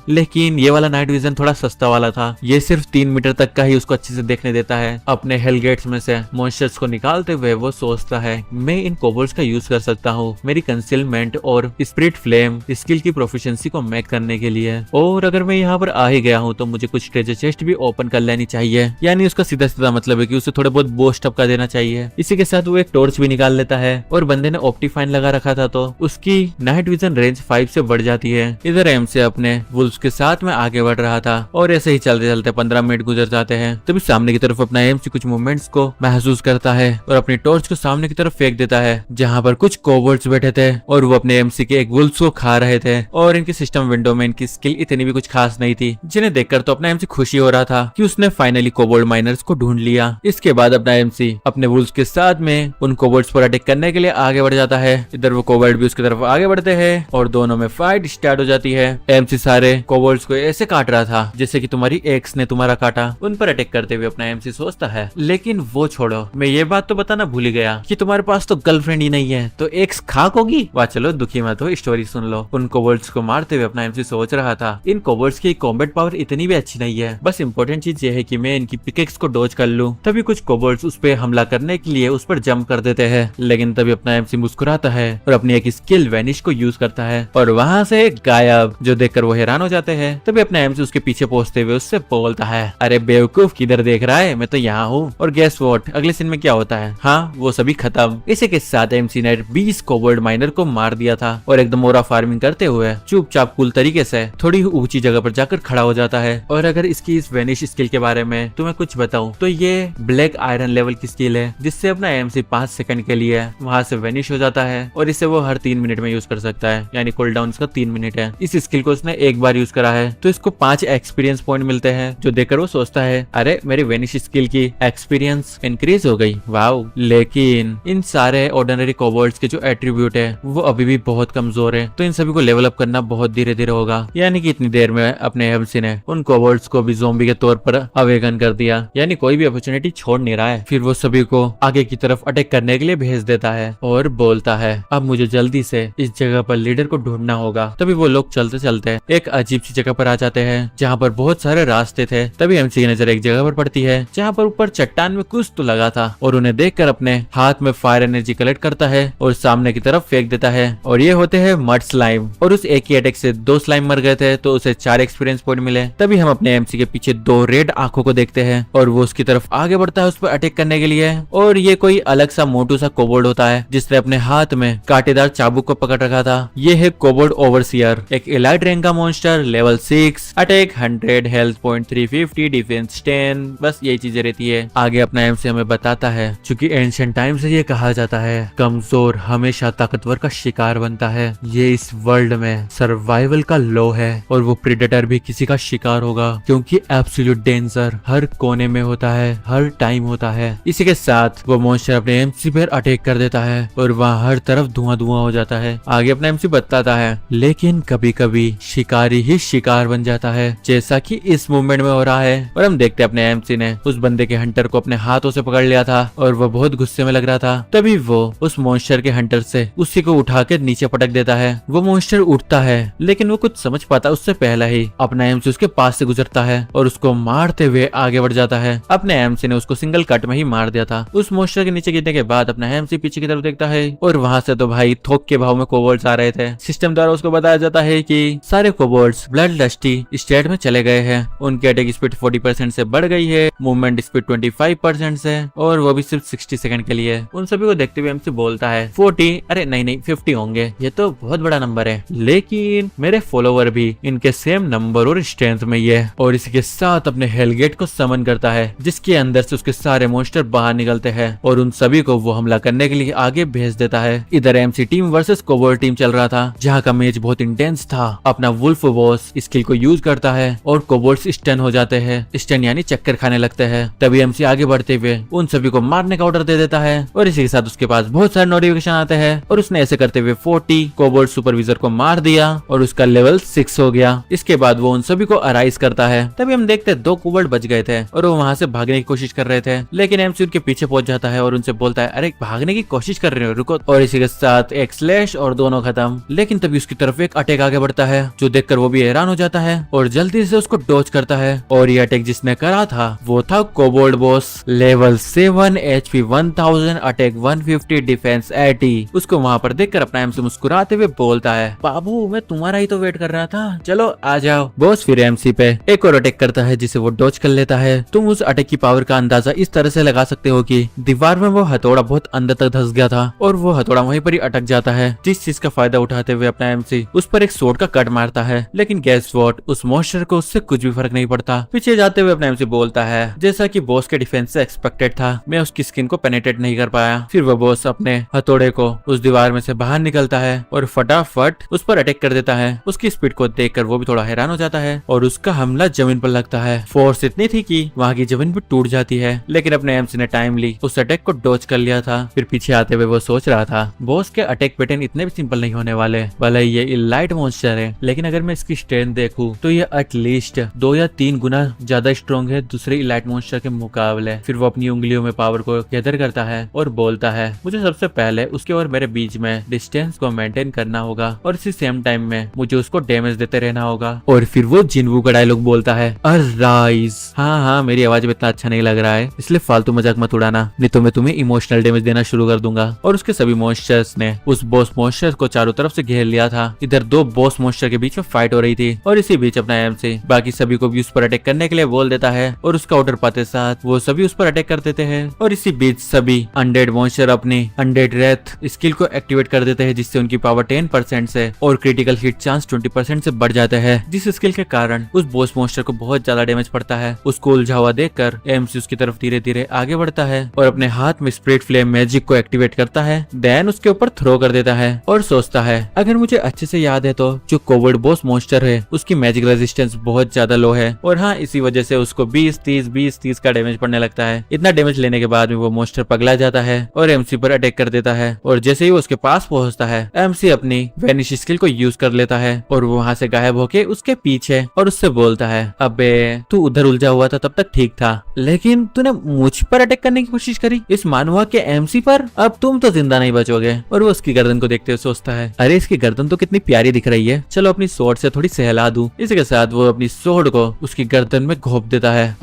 लेकिन ये वाला नाइट विजन थोड़ा सस्ता वाला था, ये सिर्फ 3 मीटर तक का ही उसको अच्छे से देखने देता है। अपने हेल गेट्स में से मॉन्स्टर्स को निकालते हुए वो सोचता है मैं इन कोबल्स का यूज कर सकता हूँ मेरी कंसीलमेंट और स्पिरिट फ्लेम स्किल की प्रोफिशिएंसी को मैक करने के लिए। और अगर मैं यहाँ पर आ ही गया हूँ तो मुझे कुछ ट्रेजर चेस्ट भी ओपन कर लेनी चाहिए, यानी उसका सीधा सीधा मतलब है कि उसे थोड़े बहुत बूस्ट अप कर देना चाहिए। इसी के साथ वो एक टॉर्च भी निकाल लेता है और बंदे ने ऑप्टिफाइन लगा रखा था तो उसकी नाइट विजन रेंज 5 से बढ़ जाती है। इधर एम से अपने वुल्फ्स के साथ में आगे बढ़ रहा था और ऐसे ही चलते चलते 15 मिनट गुजर जाते हैं। तभी सामने की तरफ अपना एम कुछ मूवमेंट्स को महसूस करता है और अपनी टॉर्च को सामने की तरफ फेंक देता है जहाँ पर कुछ कोबल्ट्स बैठे थे और वो अपने एमसी के एक वुल्फ्स को खा रहे थे। और इनकी सिस्टम विंडो में इनकी स्किल इतनी भी कुछ खास नहीं थी, जिन्हें देखकर तो अपना एमसी खुशी हो रहा था कि उसने फाइनली कोबोल्ड माइनर्स को ढूंढ लिया। इसके बाद अपना एमसी अपने वुल्फ्स के साथ में उन कोबोल्ट्स पर अटैक करने के लिए आगे बढ़ जाता है। इधर वो कोबोल्ट भी उसकी तरफ आगे बढ़ते हैं और दोनों में फाइट स्टार्ट हो जाती है। एमसी सारे कोबोल्ट्स को ऐसे काट रहा था जैसे कि तुम्हारी एक्स ने तुम्हारा काटा। उन पर अटैक करते हुए अपना एमसी सोचता है लेकिन वो छोड़ो, मैं ये बात तो बताना भूल ही गया कि तुम्हारे पास तो गर्लफ्रेंड ही नहीं है तो एक्स खाक होगी। वाह, चलो दुखी मत हो, स्टोरी सुन लो। उन कोबोल्ट्स को मारते हुए अपना एमसी सोच रहा था इन कोबोल्ट्स की कॉम्बैट पावर इतनी भी अच्छी नहीं है, बस इंपॉर्टेंट चीज ये है कि मैं इनकी पिकेक्स को डॉज कर लूं। तभी कुछ कोबोल्ट्स उस पे हमला करने के लिए उस पर जंप कर देते हैं, लेकिन तभी अपना एमसी मुस्कुराता है और अपनी एक स्किल वैनिश को यूज करता है और वहां से गायब, जो देखकर वो हैरान हो जाते हैं। तभी अपना एमसी उसके पीछे पहुंचते हुए उससे बोलता है अरे बेवकूफ, किधर देख रहा है, मैं तो यहाँ हूँ। और गेस व्हाट, अगले सीन में क्या होता है? हाँ, वो सभी खत्म। इसी के साथ एमसी ने 20 कोबोल्ड माइनर को मार दिया था और एकदम ओरा फार्मिंग करते हुए चुपचाप कूल तरीके से थोड़ी ऊंची जगह पर जाकर खड़ा हो जाता है। और अगर इसकी इस वेनिश स्किल के बारे में तुम्हें कुछ बताऊं तो ये ब्लैक आयरन लेवल की स्किल है जिससे अपना एमसी 5 सेकंड के लिए वहां से वेनिश हो जाता है और इसे वो हर 3 मिनट में यूज कर सकता है, यानी कूल डाउन इसका 3 मिनट है। इस स्किल को उसने एक बार यूज करा है तो इसको 5 एक्सपीरियंस पॉइंट मिलते हैं, जो देखकर वो सोचता है अरे मेरी वेनिश स्किल की एक्सपीरियंस इंक्रीज हो गई, वाओ। लेकिन इन सारे ऑर्डिनरी कोबोल्ट्स के जो एट्रीब्यूट है वो अभी भी बहुत कमजोर है, तो इन सभी को लेवल अप करना बहुत धीरे धीरे होगा। यानी कि इतनी देर में अपने एमसी ने उन कोबोल्ट्स को भी ज़ोंबी के तौर पर अवेकन कर दिया, यानी कोई भी अपॉर्चुनिटी छोड़ नहीं रहा है। फिर वो सभी को आगे की तरफ अटैक करने के लिए भेज देता है और बोलता है अब मुझे जल्दी से इस जगह पर लीडर को ढूंढना होगा। तभी वो लोग चलते चलते एक अजीब सी जगह पर आ जाते हैं जहाँ पर बहुत सारे रास्ते थे। तभी एमसी की नजर एक जगह पर पड़ती है जहाँ पर ऊपर चट्टान में कुछ तो लगा था और उन्हें देखकर अपने हाथ में फायर एनर्जी कलेक्ट करता है और सामने की तरफ फेंक देता है। और ये होते हैं मड स्लाइम और उस एक ही अटैक से 2 स्लाइम मर गए थे तो उसे 4 एक्सपीरियंस पॉइंट मिले। तभी हम अपने एमसी के पीछे 2 रेड आंखों को देखते हैं और वो उसकी तरफ आगे बढ़ता है उस पर अटैक करने के लिए। और ये कोई अलग सा मोटू सा कोबोल्ड होता है जिसने अपने हाथ में कांटेदार चाबुक को पकड़ रखा था। ये है कोबोल्ड ओवरसियर, एक एलाइट रैंक का monster, level 6, attack 100, health point 350, defence 10, बस यही चीजें रहती है। आगे अपना एमसी हमें बताता है क्योंकि एंशिएंट टाइम से ये कहा जाता है कमजोर हमेशा ताकतवर का शिकार बनता है। ये इस वर्ल्ड में सर्वाइवल का लॉ है और वो प्रेडेटर भी किसी का शिकार होगा क्योंकि एब्सोल्यूट डेंजर हर कोने में होता है, हर टाइम होता है। इसी के साथ वो मॉन्स्टर अपने एमसी पर अटैक कर देता है और वहाँ हर तरफ धुआं धुआं हो जाता है। आगे अपना एमसी बताता है लेकिन कभी कभी शिकारी ही शिकार बन जाता है, जैसा कि इस मूवमेंट में हो रहा है। और हम देखते हैं अपने एमसी ने उस बंदे के हंटर को अपने हाथों से पकड़ लिया था और वो बहुत गुस्से में लग रहा था। तभी वो उस मॉन्स्टर के हंटर से उसी को उठा के नीचे पटक देता है। वो मॉन्स्टर उठता है लेकिन वो कुछ समझ पाता उससे पहले ही अपना एमसी उसके पास से गुजरता है और उसको मारते हुए आगे बढ़ जाता है। अपने एमसी ने उसको सिंगल कट में ही मार दिया था। उस मॉन्स्टर के नीचे गिरने के बाद अपना एमसी पीछे की तरफ देखता है और वहां से तो भाई थोक के भाव में कोबोल्ट्स आ रहे थे। सिस्टम द्वारा उसको बताया जाता है कि सारे कोबोल्ट्स ब्लड डस्टी स्टेट में चले गए हैं, उनकी अटैक स्पीड 40% से बढ़ गई है, मूवमेंट स्पीड 25% से, और वो भी सिर्फ 60 सेकंड के लिए। उन सभी को देखते हुए एमसी बोलता है 14 अरे नहीं नहीं 50 होंगे, ये तो बहुत बड़ा नंबर है, लेकिन मेरे फॉलोवर भी इनके सेम नंबर और स्ट्रेंथ में ही है। और इसी के साथ अपने हेलगेट को समन करता है, जिसके अंदर से उसके सारे मॉन्स्टर बाहर निकलते हैं और उन सभी को वो हमला करने के लिए आगे भेज देता है। इधर MC team versus cobalt team चल रहा था, जहाँ का मैच बहुत इंटेंस था। अपना वुल्फ बॉस स्किल को यूज करता है और कोबोल्ट्स स्टन हो जाते हैं, स्टन यानी चक्कर खाने लगते हैं। तभी एमसी आगे बढ़ते हुए उन सभी को मारने का ऑर्डर दे देता है और इसी के साथ उसके पास बहुत सारे नोटिफिकेशन आते हैं और उसने ऐसे करते हुए 40 कोबोल्ट सुपरवाइजर को मार दिया और उसका लेवल 6 हो गया। इसके बाद वो उन सभी को अराइज करता है। तभी हम देखते 2 कोबोल्ट बच गए थे और वो वहाँ से भागने की कोशिश कर रहे थे, लेकिन एमसी उनके पीछे पहुंच जाता है और उनसे बोलता है अरे भागने की कोशिश कर रहे हो, रुको। और इसी के साथ एक स्लैश और दोनों खत्म। लेकिन तभी उसकी तरफ एक अटैक आगे बढ़ता है, जो देखकर वो भी हैरान हो जाता है और जल्दी से उसको डॉज करता है। और ये अटैक जिसने करा था वो था cobalt boss, level 7, HP 1000, attack 150, defence 80। उसको वहाँ पर देखकर अपना एमसी मुस्कुराते हुए बोलता है बाबू मैं तुम्हारा ही तो वेट कर रहा था, चलो आ जाओ। बॉस फिर एमसी पे एक और अटैक करता है जिसे वो डॉज कर लेता है। तुम उस अटैक की पावर का अंदाजा इस तरह से लगा सकते हो कि दीवार में वो हथौड़ा बहुत अंदर तक धंस गया था और वो हथौड़ा वहीं पर ही अटक जाता है, जिस चीज का फायदा उठाते हुए अपना एमसी उस पर एक स्वॉर्ड का कट मारता है। लेकिन गैस वॉट उस मॉन्स्टर को उससे कुछ भी फर्क नहीं पड़ता। पीछे जाते हुए अपना एमसी बोलता है जैसा कि बॉस के डिफेंस से एक्सपेक्टेड था, मैं उसकी स्किन को पेनिट्रेट नहीं कर पाया। फिर वो बॉस अपने हथौड़े को उस दीवार में से बाहर निकलता है और फटाफट उस पर अटैक कर देता है। उसकी स्पीड को देखकर वो भी थोड़ा हैरान हो जाता है और उसका हमला जमीन पर लगता है। फोर्स इतनी थी कि वहाँ की जमीन भी टूट जाती है, लेकिन अपने एमसी ने टाइमली उस अटैक को डॉज कर लिया था। फिर पीछे आते हुए वो सोच रहा था बॉस के अटैक पैटर्न इतने भी सिंपल नहीं होने वाले, भले ये इलाइट मॉन्स्टर है, लेकिन अगर मैं इसकी स्ट्रेंथ देखूं तो ये एटलीस्ट 2 या 3 गुना ज्यादा स्ट्रॉन्ग है दूसरे इलाइट मॉन्स्टर के मुकाबले। फिर वो अपनी उंगलियों में पावर को गैदर करता है और बोलता है मुझे सबसे पहले उसके और मेरे बीच में डिस्टेंस को मेंटेन करना होगा और इसी सेम टाइम में मुझे उसको डैमेज देते रहना होगा। और फिर वो जिनवू का डायलॉग बोलता है अराइज। हाँ मेरी आवाज में इतना अच्छा नहीं लग रहा है, इसलिए फालतू मजाक मत उड़ाना, नहीं तो मैं तुम्हें इमोशनल डैमेज देना शुरू कर दूंगा। और उसके सभी मॉन्स्टर्स ने उस बॉस मॉन्स्टर को चारों तरफ से घेर लिया था। इधर 2 बॉस मॉन्स्टर के बीच में फाइट हो रही थी और इसी बीच अपना एमसी बाकी सभी को भी उस पर अटैक करने के लिए बोल देता है और उसका ऑर्डर पाते साथ वो सभी उस पर अटैक कर देते हैं। और इसी बीच सभी अनडेड मॉन्स्टर अपनी अनडेड रेथ स्किल को एक्टिवेट कर देते हैं, जिससे उनकी पावर 10% से और क्रिटिकल हिट चांस 20% से बढ़ जाते हैं, जिस स्किल के कारण उस बॉस मॉन्स्टर को बहुत ज्यादा डैमेज पड़ता है। उसको उलझा हुआ देखकर एमसी उसकी तरफ धीरे धीरे आगे बढ़ता है और अपने हाथ में स्प्रिट फ्लेम मैजिक को एक्टिवेट करता है, देन उसके ऊपर थ्रो कर देता है और सोचता है अगर मुझे अच्छे से याद है तो जो कोबोल्ट बॉस मॉन्स्टर है उसकी मैजिक रेजिस्टेंस बहुत ज्यादा लो है और हाँ इसी वजह से उसको 20-30 का डैमेज पड़ने लगता है। इतना डैमेज लेने के बाद में वो मॉन्स्टर पगला जाता है और एमसी पर अटैक कर देता है और जैसे ही वो उसके पास पहुंचता है एमसी अपनी वेनिश स्किल को यूज कर लेता है और वो वहाँ से गायब होके उसके पीछे और उससे बोलता है अबे तू उधर उलझा हुआ था तब तक ठीक था, लेकिन तूने मुझ पर अटैक करने की कोशिश करी इस मानवा के एमसी पर, अब तुम तो जिंदा नहीं बचोगे। और वो उसकी गर्दन को देखते हुए सोचता है अरे इसकी गर्दन तो कितनी प्यारी दिख रही है, चलो अपनी स्वॉर्ड से थोड़ी सहला दूं। इसी के साथ वो अपनी स्वॉर्ड को उसकी गर्दन में घोंप देता है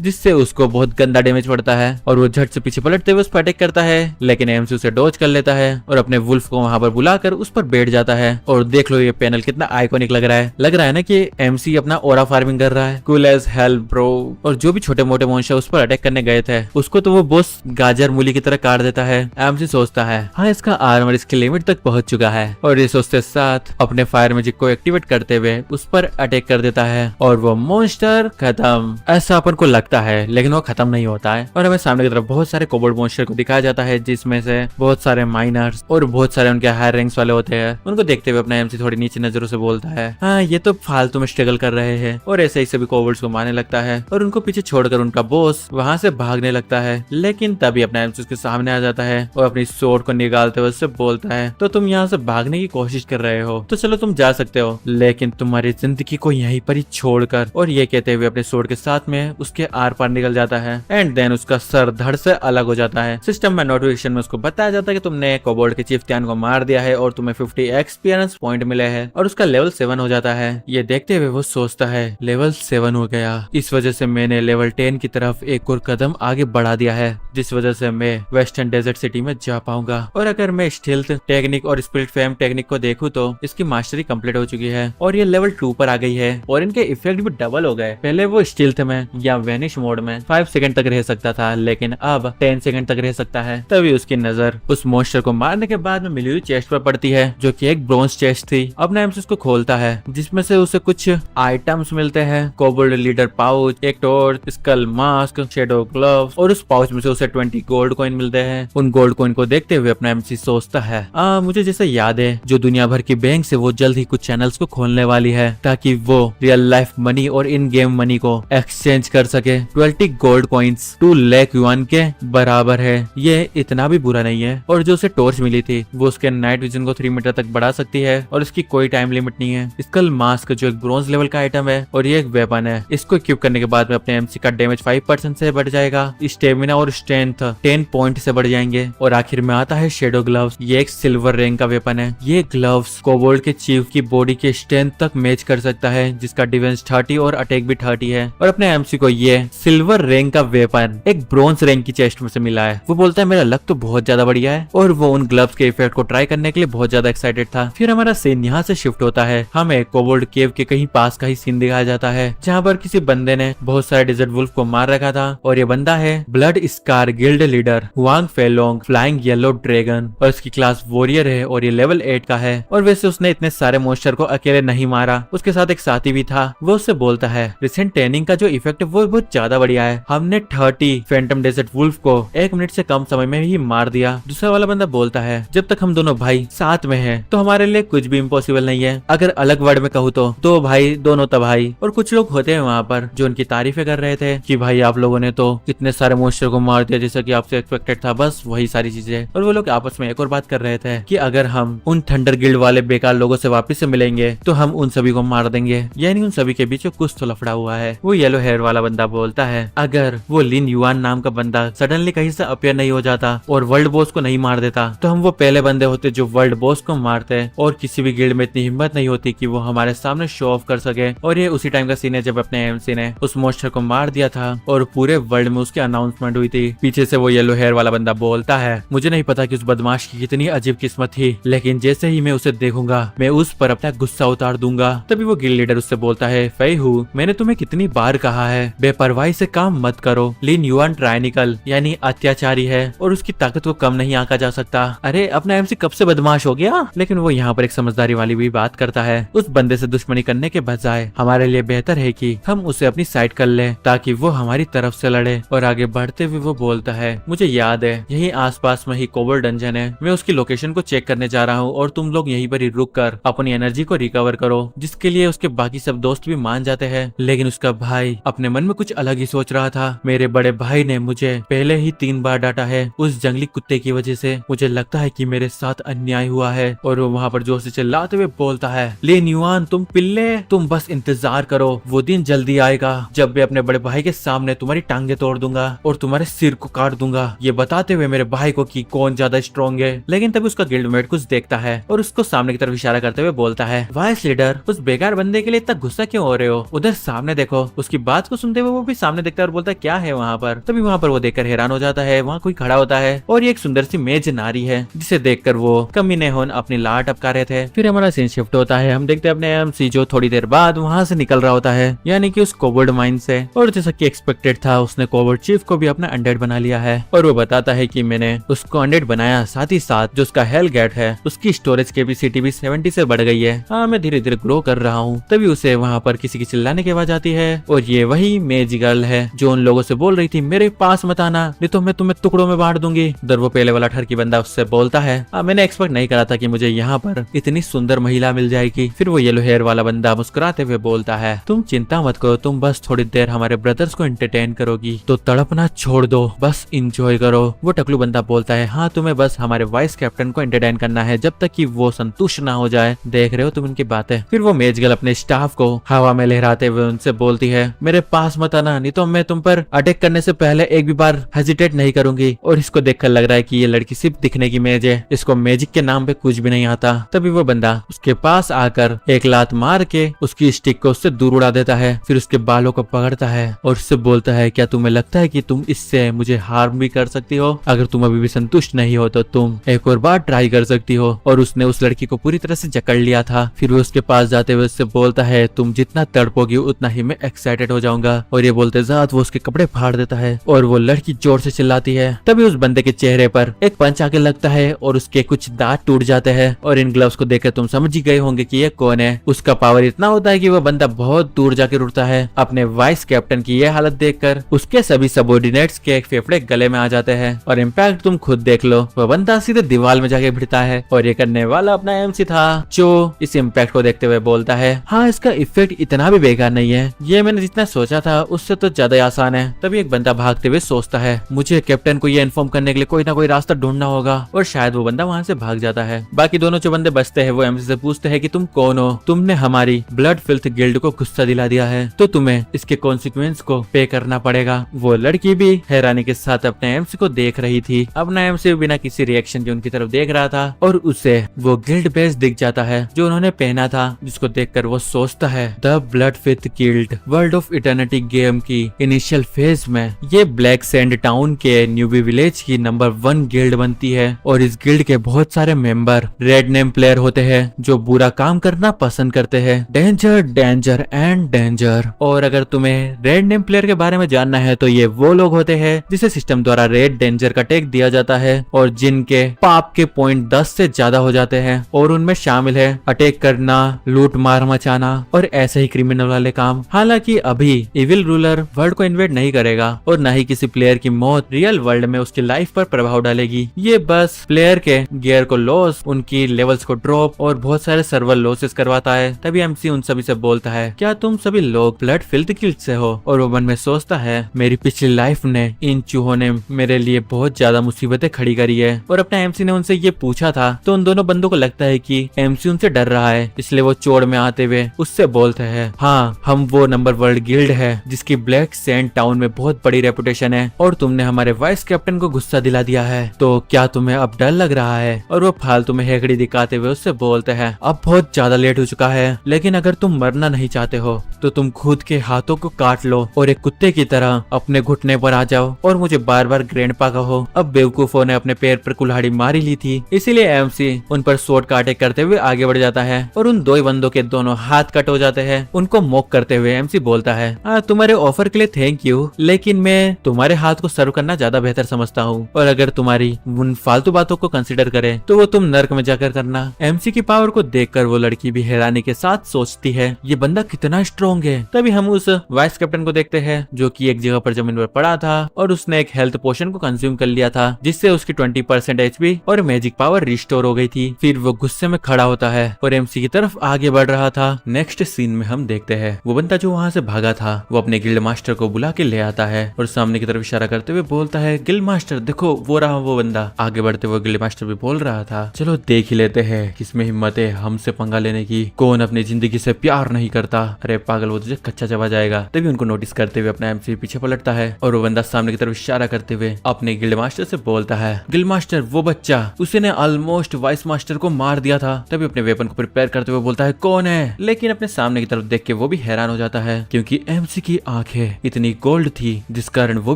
जिससे उसको बहुत गंदा डैमेज पड़ता है और वो झट से पीछे पलटते हुए उस पर अटैक करता है, लेकिन एमसी उसे डॉज कर लेता है और अपने वुल्फ को वहां पर बुलाकर उस पर बैठ जाता है। और देख लो ये पैनल कितना आइकॉनिक लग रहा है ना कि एमसी अपना ओरा फार्मिंग कर रहा है, कूल एज हेल ब्रो। और जो भी छोटे मोटे मॉन्स्टर उस पर अटैक करने गए थे उसको तो वो बॉस गाजर मूली की तरह काट देता है। एमसी सोचता है हाँ इसका आर्मर इसकी लिमिट तक पहुंच चुका है और ये सोचते साथ अपने फायर मैजिक को एक्टिवेट करते हुए उस पर अटैक कर देता है और वो मॉन्स्टर खत्म। ऐसा अपन को लगता है लेकिन वो खत्म नहीं होता है और हमें सामने की तरफ बहुत सारे कोबोल्ट मॉन्स्टर को दिखाया जाता है, जिसमें से बहुत सारे माइनर्स और बहुत सारे उनके हायर रैंक्स वाले होते हैं। उनको देखते हुए अपना एमसी थोड़ी नीचे नजरों से बोलता है हाँ ये तो फालतू में स्ट्रगल कर रहे हैं और ऐसे ही सभी कोबोल्ट्स को मारने लगता है और उनको पीछे छोड़कर उनका बॉस वहां से भागने लगता है। लेकिन तभी अपना एमसी उसके सामने आ जाता है और अपनी स्वॉर्ड को निकालते हुए उससे बोलता है तो तुम यहाँ से भागने की कोशिश कर रहे हो तो चलो तुम जा सकते हो, लेकिन तुम्हारी जिंदगी को यहीं पर ही छोड़कर। और ये कहते हुए अपने स्वॉर्ड के साथ में उसके आर पार निकल जाता है एंड देन उसका सर धड़ से अलग हो जाता है। सिस्टम में नोटिफिकेशन में उसको बताया जाता है कि तुमने कोबोल्ट के चीफ त्यान को मार दिया है और तुम्हें 50 एक्सपीरियंस पॉइंट मिले हैं और उसका लेवल 7 हो जाता है। ये देखते हुए वो सोचता है लेवल 7 हो गया, इस वजह से मैंने लेवल 10 की तरफ एक और कदम आगे बढ़ा दिया है, जिस वजह से मैं वेस्टर्न डेजर्ट सिटी में जा पाऊंगा। और अगर मैं स्टील्थ टेक्निक और स्पिरिट फ्लेम टेक्निक को देखूं तो इसकी मास्टरी कंप्लीट हो चुकी है और ये लेवल 2 पर आ गई है और इनके इफेक्ट भी डबल हो गए। पहले वो स्टील्थ में या वेनिश वेनिश मोड में 5 सेकंड तक रह सकता था, लेकिन अब 10 सेकंड तक रह सकता है। तभी उसकी नजर उस मॉन्स्टर को मारने के बाद में मिली हुई चेस्ट पर पड़ती है, जो कि एक ब्रोंज चेस्ट थी। अपने एम से उसको खोलता है, जिसमें से उसे कुछ आइटम्स मिलते हैं, कोबोल्ड लीडर पाउच, एक torch, skull mask, shadow gloves, और उस पाउच में से उसे 20 गोल्ड कॉइन मिलते हैं। उन गोल्ड कॉइन को देखते हुए अपना एमसी सोचता है, मुझे जैसे याद है जो दुनिया भर की बैंक से वो जल्द ही कुछ चैनल्स को खोलने वाली है, ताकि वो रियल लाइफ मनी और इन गेम मनी को एक्सचेंज कर सके। 20 गोल्ड कॉइन्स 2 लाख युआन के बराबर है। ये इतना भी बुरा नहीं है। और जो उसे टॉर्च मिली थी वो उसके नाइट विजन को 3 मीटर तक बढ़ा सकती है, और इसकी कोई टाइम लिमिट नहीं है। स्कल मास्क जो एक ब्रोंज लेवल का आइटम है और ये एक वेपन है। इसको इक्विप करने के बाद में अपने एमसी का डैमेज 5% से बढ़ जाएगा, स्टेमिना और स्ट्रेंथ 10 पॉइंट से बढ़ जाएंगे। और आखिर में आता है शेडो ग्लव्स। ये एक सिल्वर रैंक का वेपन है। ये ग्लव्स कोबोल्ड के चीफ की बॉडी के स्ट्रेंथ तक मैच कर सकता है, जिसका डिफेंस 30 और अटैक भी 30 है। और अपने एमसी को ये सिल्वर रैंक का वेपन एक ब्रोंज रैंक की चेस्ट में से मिला है। वो बोलता है मेरा लक तो बहुत ज्यादा बढ़िया है, और वो उन ग्लव्स के इफेक्ट को ट्राई करने के लिए बहुत ज्यादा एक्साइटेड था। फिर हमारा सीन यहाँ से शिफ्ट होता है। हमें कोबोल्ड केव के कहीं पास का ही सीन दिखाया जाता है, जहाँ पर किसी बंदे ने बहुत सारे डिजर्ट वुल्फ को मार रखा था। और ये बंदा है blood scar guild leader Huang Feilong flying yellow dragon, और इसकी क्लास वॉरियर है और ये लेवल 8 का है। और वैसे उसने इतने सारे मॉन्स्टर को अकेले नहीं मारा, उसके साथ एक साथी भी था। वो उससे बोलता है रिसेंट ट्रेनिंग का जो इफेक्ट है वो बहुत ज्यादा बढ़िया है। हमने 30 फैंटम डेजर्ट वुल्फ को 1 मिनट से कम समय में ही मार दिया। दूसरा वाला बंदा बोलता है जब तक हम दोनों भाई साथ में हैं तो हमारे लिए कुछ भी इम्पॉसिबल नहीं है। अगर अलग वर्ड में कहूँ तो दो भाई दोनों तबाही। और कुछ लोग होते हैं वहाँ पर जो उनकी तारीफें कर रहे थे कि भाई आप लोगों ने तो इतने सारे मॉन्स्टर को मार दिया जैसा कि आपसे एक्सपेक्टेड था, बस वही सारी चीजें। और वो लोग आपस में एक और बात कर रहे थे कि अगर हम उन थंडर गिल्ड वाले बेकार लोगों से वापस से मिलेंगे तो हम उन सभी को मार देंगे, यानी उन सभी के बीच कुछ तो लफड़ा हुआ है। वो येलो हेयर वाला बंदा बोलता है अगर वो लिन युआन नाम का बंदा सडनली कहीं से अपीयर नहीं हो जाता और वर्ल्ड बॉस को नहीं मार देता तो हम वो पहले बंदे होते जो वर्ल्ड बॉस को मारते, और किसी भी गिल्ड में इतनी हिम्मत नहीं होती कि वो हमारे सामने शो ऑफ कर सके। और ये उसी टाइम का सीन है जब अपने एमसी ने उस मॉन्स्टर को मार दिया था और पूरे वर्ल्ड में उसकी अनाउंसमेंट हुई थी। पीछे से वो येलो हेयर वाला बंदा बोलता है मुझे नहीं पता कि उस बदमाश की कितनी अजीब किस्मत थी, लेकिन जैसे ही मैं उसे देखूंगा मैं उस पर अपना गुस्सा उतार दूंगा। तभी वो गिल्ड लीडर उससे बोलता है फेहू मैंने तुम्हें कितनी बार कहा है बेपरवाही से काम मत करो। लिन युआन ट्रायनिकल यानी अत्याचारी है और उसकी ताकत को कम नहीं आंका जा सकता। अरे अपना एमसी कब से बदमाश हो गया। लेकिन वो यहाँ पर एक समझदारी वाली भी बात करता है, उस बंदे से दुश्मनी करने के बजाय हमारे लिए बेहतर है कि हम उसे अपनी साइड कर ले ताकि वो हमारी तरफ से लड़े। और आगे बढ़ते हुए वो बोलता है मुझे याद है यही आसपास में ही कोबोल्ड डंजन है, मैं उसकी लोकेशन को चेक करने जा रहा हूँ और तुम लोग यहीं पर ही रुक कर अपनी एनर्जी को रिकवर करो। जिसके लिए उसके बाकी सब दोस्त भी मान जाते हैं, लेकिन उसका भाई अपने मन में कुछ अलग ही सोच रहा था। मेरे बड़े भाई ने मुझे पहले ही 3 बार डांटा है उस जंगली कुत्ते की वजह से, मुझे लगता है कि मेरे साथ अन्याय हुआ है। और वो वहाँ पर जोर से चिल्लाते हुए बोलता है लिन युआन तुम पिल्ले, तुम बस इंतजार करो, वो दिन जल्दी आएगा जब मैं अपने बड़े भाई के सामने तुम्हारी टांगे तोड़ दूंगा और तुम्हारे सिर को काट दूंगा। ये बताते हुए मेरे भाई को कि कौन ज्यादा स्ट्रॉन्ग है। लेकिन तभी उसका गिल्डमेट कुछ देखता है और उसको सामने की तरफ इशारा करते हुए बोलता है वाइस लीडर उस बेकार बंदे के लिए इतना गुस्सा क्यों हो रहे हो, उधर सामने देखो। उसकी बात को सुनते हुए वो भी सामने देखता है और बोलता है क्या है वहाँ पर। तभी वहाँ पर वो देखकर हैरान हो जाता है, वहाँ कोई खड़ा होता है और ये एक सुंदर सी मेज नारी है जिसे देखकर वो कमीने होन अपनी लाट टपका रहे थे। फिर हमारा सीन शिफ्ट होता है, हम देखते हैं अपने एमसी जो थोड़ी देर बाद वहाँ से निकल रहा होता है, यानी कि उस कोबोल्ड माइन से। और जैसा कि एक्सपेक्टेड था उसने कोबोल्ड चीफ को भी अपना अनडेड बना लिया है और वो बताता है कि मैंने उसको अनडेड बनाया, साथ ही साथ जो उसका हेल गेट है उसकी स्टोरेज कैपेसिटी भी 70 से बढ़ गई है। हाँ मैं धीरे धीरे ग्रो कर रहा हूँ। तभी उसे वहाँ पर किसी की चिल्लाने की आवाज आती है और ये वही मेज गर्ल है जो उन लोगों से बोल रही थी मेरे पास मत आना नहीं तो मैं तुम्हें टुकड़ों में बांट दूंगी। उधर वो पहले वाला ठरकी बंदा उससे बोलता है मैंने एक्सपेक्ट नहीं करा था कि मुझे यहाँ पर इतनी सुंदर महिला मिल जाएगी। फिर वो येलो हेयर वाला बंदा मुस्कुराते हुए बोलता है तुम चिंता मत करो, तुम बस थोड़ी देर हमारे ब्रदर्स को एंटरटेन करोगी तो तड़पना छोड़ दो, बस इंजॉय करो। वो टकलू बंदा बोलता है हाँ तुम्हें बस हमारे वाइस कैप्टन को एंटरटेन करना है जब तक कि वो संतुष्ट ना हो जाए, देख रहे हो तुम इनकी बातें। फिर वो मेज गर्ल अपने स्टाफ को हवा में लहराते हुए उनसे बोलती है मेरे पास मत आना नहीं तो मैं तुम पर अटैक करने से पहले एक भी बार हेजिटेट नहीं करूंगी। और इसको देखकर लग रहा है कि ये लड़की सिर्फ दिखने की मेज है, इसको मैजिक के नाम पे कुछ भी नहीं आता। तभी वो बंदा उसके पास आकर एक लात मार के उसकी स्टिक को उससे दूर उड़ा देता है। फिर उसके बालों को पकड़ता है और उससे बोलता है क्या तुम्हें लगता है कि तुम इससे मुझे हार्म भी कर सकती हो, अगर तुम अभी भी संतुष्ट नहीं हो तो तुम एक और बार ट्राई कर सकती हो। और उसने उस लड़की को पूरी तरह से जकड़ लिया था। फिर वो उसके पास जाते हुए उससे बोलता है तुम जितना तड़पोगी उतना ही मैं एक्साइटेड हो जाऊंगा। और ये बोलते साथ वो उसके कपड़े फाड़ देता है और वो लड़की जोर से चिल्लाती है। तभी उस बंदे के चेहरे पर एक पंच आके लगता है और उसके कुछ दांत टूट जाते हैं और इन ग्लव्स को देखकर तुम समझ ही गए होंगे कि ये कौन है। उसका पावर इतना होता है कि वह बंदा बहुत दूर जाके रुकता है। अपने वाइस कैप्टन की यह हालत देखकर उसके सभी सबॉर्डिनेट्स के एक फेफड़े गले में आ जाते हैं और इम्पैक्ट तुम खुद देख लो, वह बंदा सीधे दीवार में जाके भिड़ता है और ये करने वाला अपना एमसी था जो इस इम्पैक्ट को देखते हुए बोलता है, हाँ इसका इफेक्ट इतना भी बेकार नहीं है, ये मैंने जितना सोचा था उससे तो ज्यादा आसान है। तभी एक बंदा भागते हुए सोचता है मुझे कैप्टन को ये इन्फॉर्म करने के लिए कोई ना कोई रास्ता ढूंढना होगा और शायद वो बंदा वहाँ से भाग जाता है। बाकी दोनों जो बंदे बचते हैं वो एमसी से पूछते हैं कि तुम कौन हो, तुमने हमारी ब्लड फिल्थ गिल्ड को गुस्सा दिला दिया है तो तुम्हें इसके कॉन्सिक्वेंस को पे करना पड़ेगा। वो लड़की भी हैरानी के साथ अपने एमसी को देख रही थी। अपना एमसी बिना किसी रिएक्शन के उनकी तरफ देख रहा था और उसे वो गिल्ड बेस दिख जाता है जो उन्होंने पहना था, जिसको देखकर वो सोचता है the blood filth guild world of eternity game की इनिशियल फेज में ये ब्लैक सैंड टाउन के न्यूबी विलेज की नंबर 1 गिल्ड बनती है और इस गिल्ड के बहुत सारे मेंबर रेड नेम प्लेयर होते हैं जो बुरा काम करना पसंद करते हैं। Danger danger and danger. और अगर तुम्हें रेड नेम प्लेयर के बारे में जानना है तो ये वो लोग होते हैं जिसे सिस्टम द्वारा रेड डेंजर का टैग दिया जाता है और जिनके पाप के पॉइंट 10 से ज्यादा हो जाते हैं और उनमें शामिल है अटैक करना, लूट मार मचाना और ऐसे ही क्रिमिनल वाले काम। हालांकि अभी इविल रूलर वर्ल्ड को इन्वेड नहीं करेगा और न ही किसी प्लेयर की मौत रियल वर्ल्ड में उसकी लाइफ पर प्रभाव डालेगी। ये बस प्लेयर के गियर को लॉस, उनकी लेवल्स को ड्रॉप और बहुत सारे सर्वर लॉसेस करवाता है। तभी एमसी उन सभी से बोलता है क्या तुम सभी लोग ब्लड फिल्थ गिल्ड से हो? और वो मन में सोचता है मेरी पिछली लाइफ ने इन चूहों ने मेरे लिए बहुत ज्यादा मुसीबतें खड़ी करी है। और अपना एमसी ने उनसे ये पूछा था तो उन दोनों बंदों को लगता है कि एमसी उनसे डर रहा है, इसलिए वो चोड़ में आते हुए उससे बोलते हैं हाँ हम वो नंबर वर्ल्ड गिल्ड है जिसकी ब्लैक सैंड टाउन में बहुत बड़ी रेपुटेशन है और तुमने हमारे वाइस कैप्टन को गुस्सा दिला दिया है, तो क्या तुम्हें अब डर लग रहा है? और वो फालतू में हेकड़ी दिखाते हुए उससे बोलते हैं अब बहुत ज्यादा लेट हो चुका है, लेकिन अगर तुम मरना नहीं चाहते हो तो तुम खुद के हाथों को काट लो और एक कुत्ते की तरह अपने घुटने पर आ जाओ और मुझे बार बार ग्रैंडपा कहो। अब बेवकूफों ने अपने पैर पर कुल्हाड़ी मारी ली थी, इसीलिए एमसी उन पर स्वॉर्ड का अटैक करते हुए आगे बढ़ जाता है और उन दो बंदों के दोनों हाथ कट हो जाते हैं। उनको मॉक करते हुए एमसी बोलता है तुम्हारे ऑफर के लिए थैंक यू, लेकिन मैं तुम्हारे हाथ को सर्व करना ज्यादा बेहतर समझता हूँ और अगर तुम्हारी उन फालतू बातों को कंसिडर करे तो वो तुम नर्क में जाकर करना। एमसी की पावर को देखकर वो लड़की भी हैरानी के साथ सोचती है ये बंदा कितना स्ट्रॉन्ग है। तभी हम उस वाइस कैप्टन को देखते हैं जो कि एक जगह पर जमीन पर पड़ा था और उसने एक हेल्थ पोशन को कंज्यूम कर लिया था जिससे उसकी 20% एचपी और मैजिक पावर रिस्टोर हो गई थी। फिर वो गुस्से में खड़ा होता है और एमसी की तरफ आगे बढ़ रहा था। नेक्स्ट सीन में हम देखते हैं वो बंदा जो वहाँ से भागा था वो अपने गिल्ड मास्टर को बुला के ले आता है और सामने की तरफ इशारा करते हुए बोलता है गिल्ड मास्टर देखो वो रहा वो बंदा। आगे बढ़ते हुए गिल्ड मास्टर भी बोल रहा था चलो देख ही लेते हैं किसमें हिम्मत है हमसे पंगा लेने की, कौन अपनी जिंदगी से प्यार नहीं करता। अरे पागल वो तुझे कच्चा चबा जाएगा। तभी उनको नोटिस करते हुए अपना एमसी पीछे पलटता है और वो बंदा सामने की तरफ इशारा करते हुए अपने गिल्ड मास्टर से बोलता है गिल्ड मास्टर वो बच्चा उसने ऑलमोस्ट वाइस मास्टर को मार दिया था। तभी अपने वेपन को प्रिपेयर करते हुए बोलता है कौन है, लेकिन अपने सामने की तरफ देख के वो भी हैरान हो जाता है क्योंकि एमसी की आंखें इतनी गोल्ड थी जिस कारण वो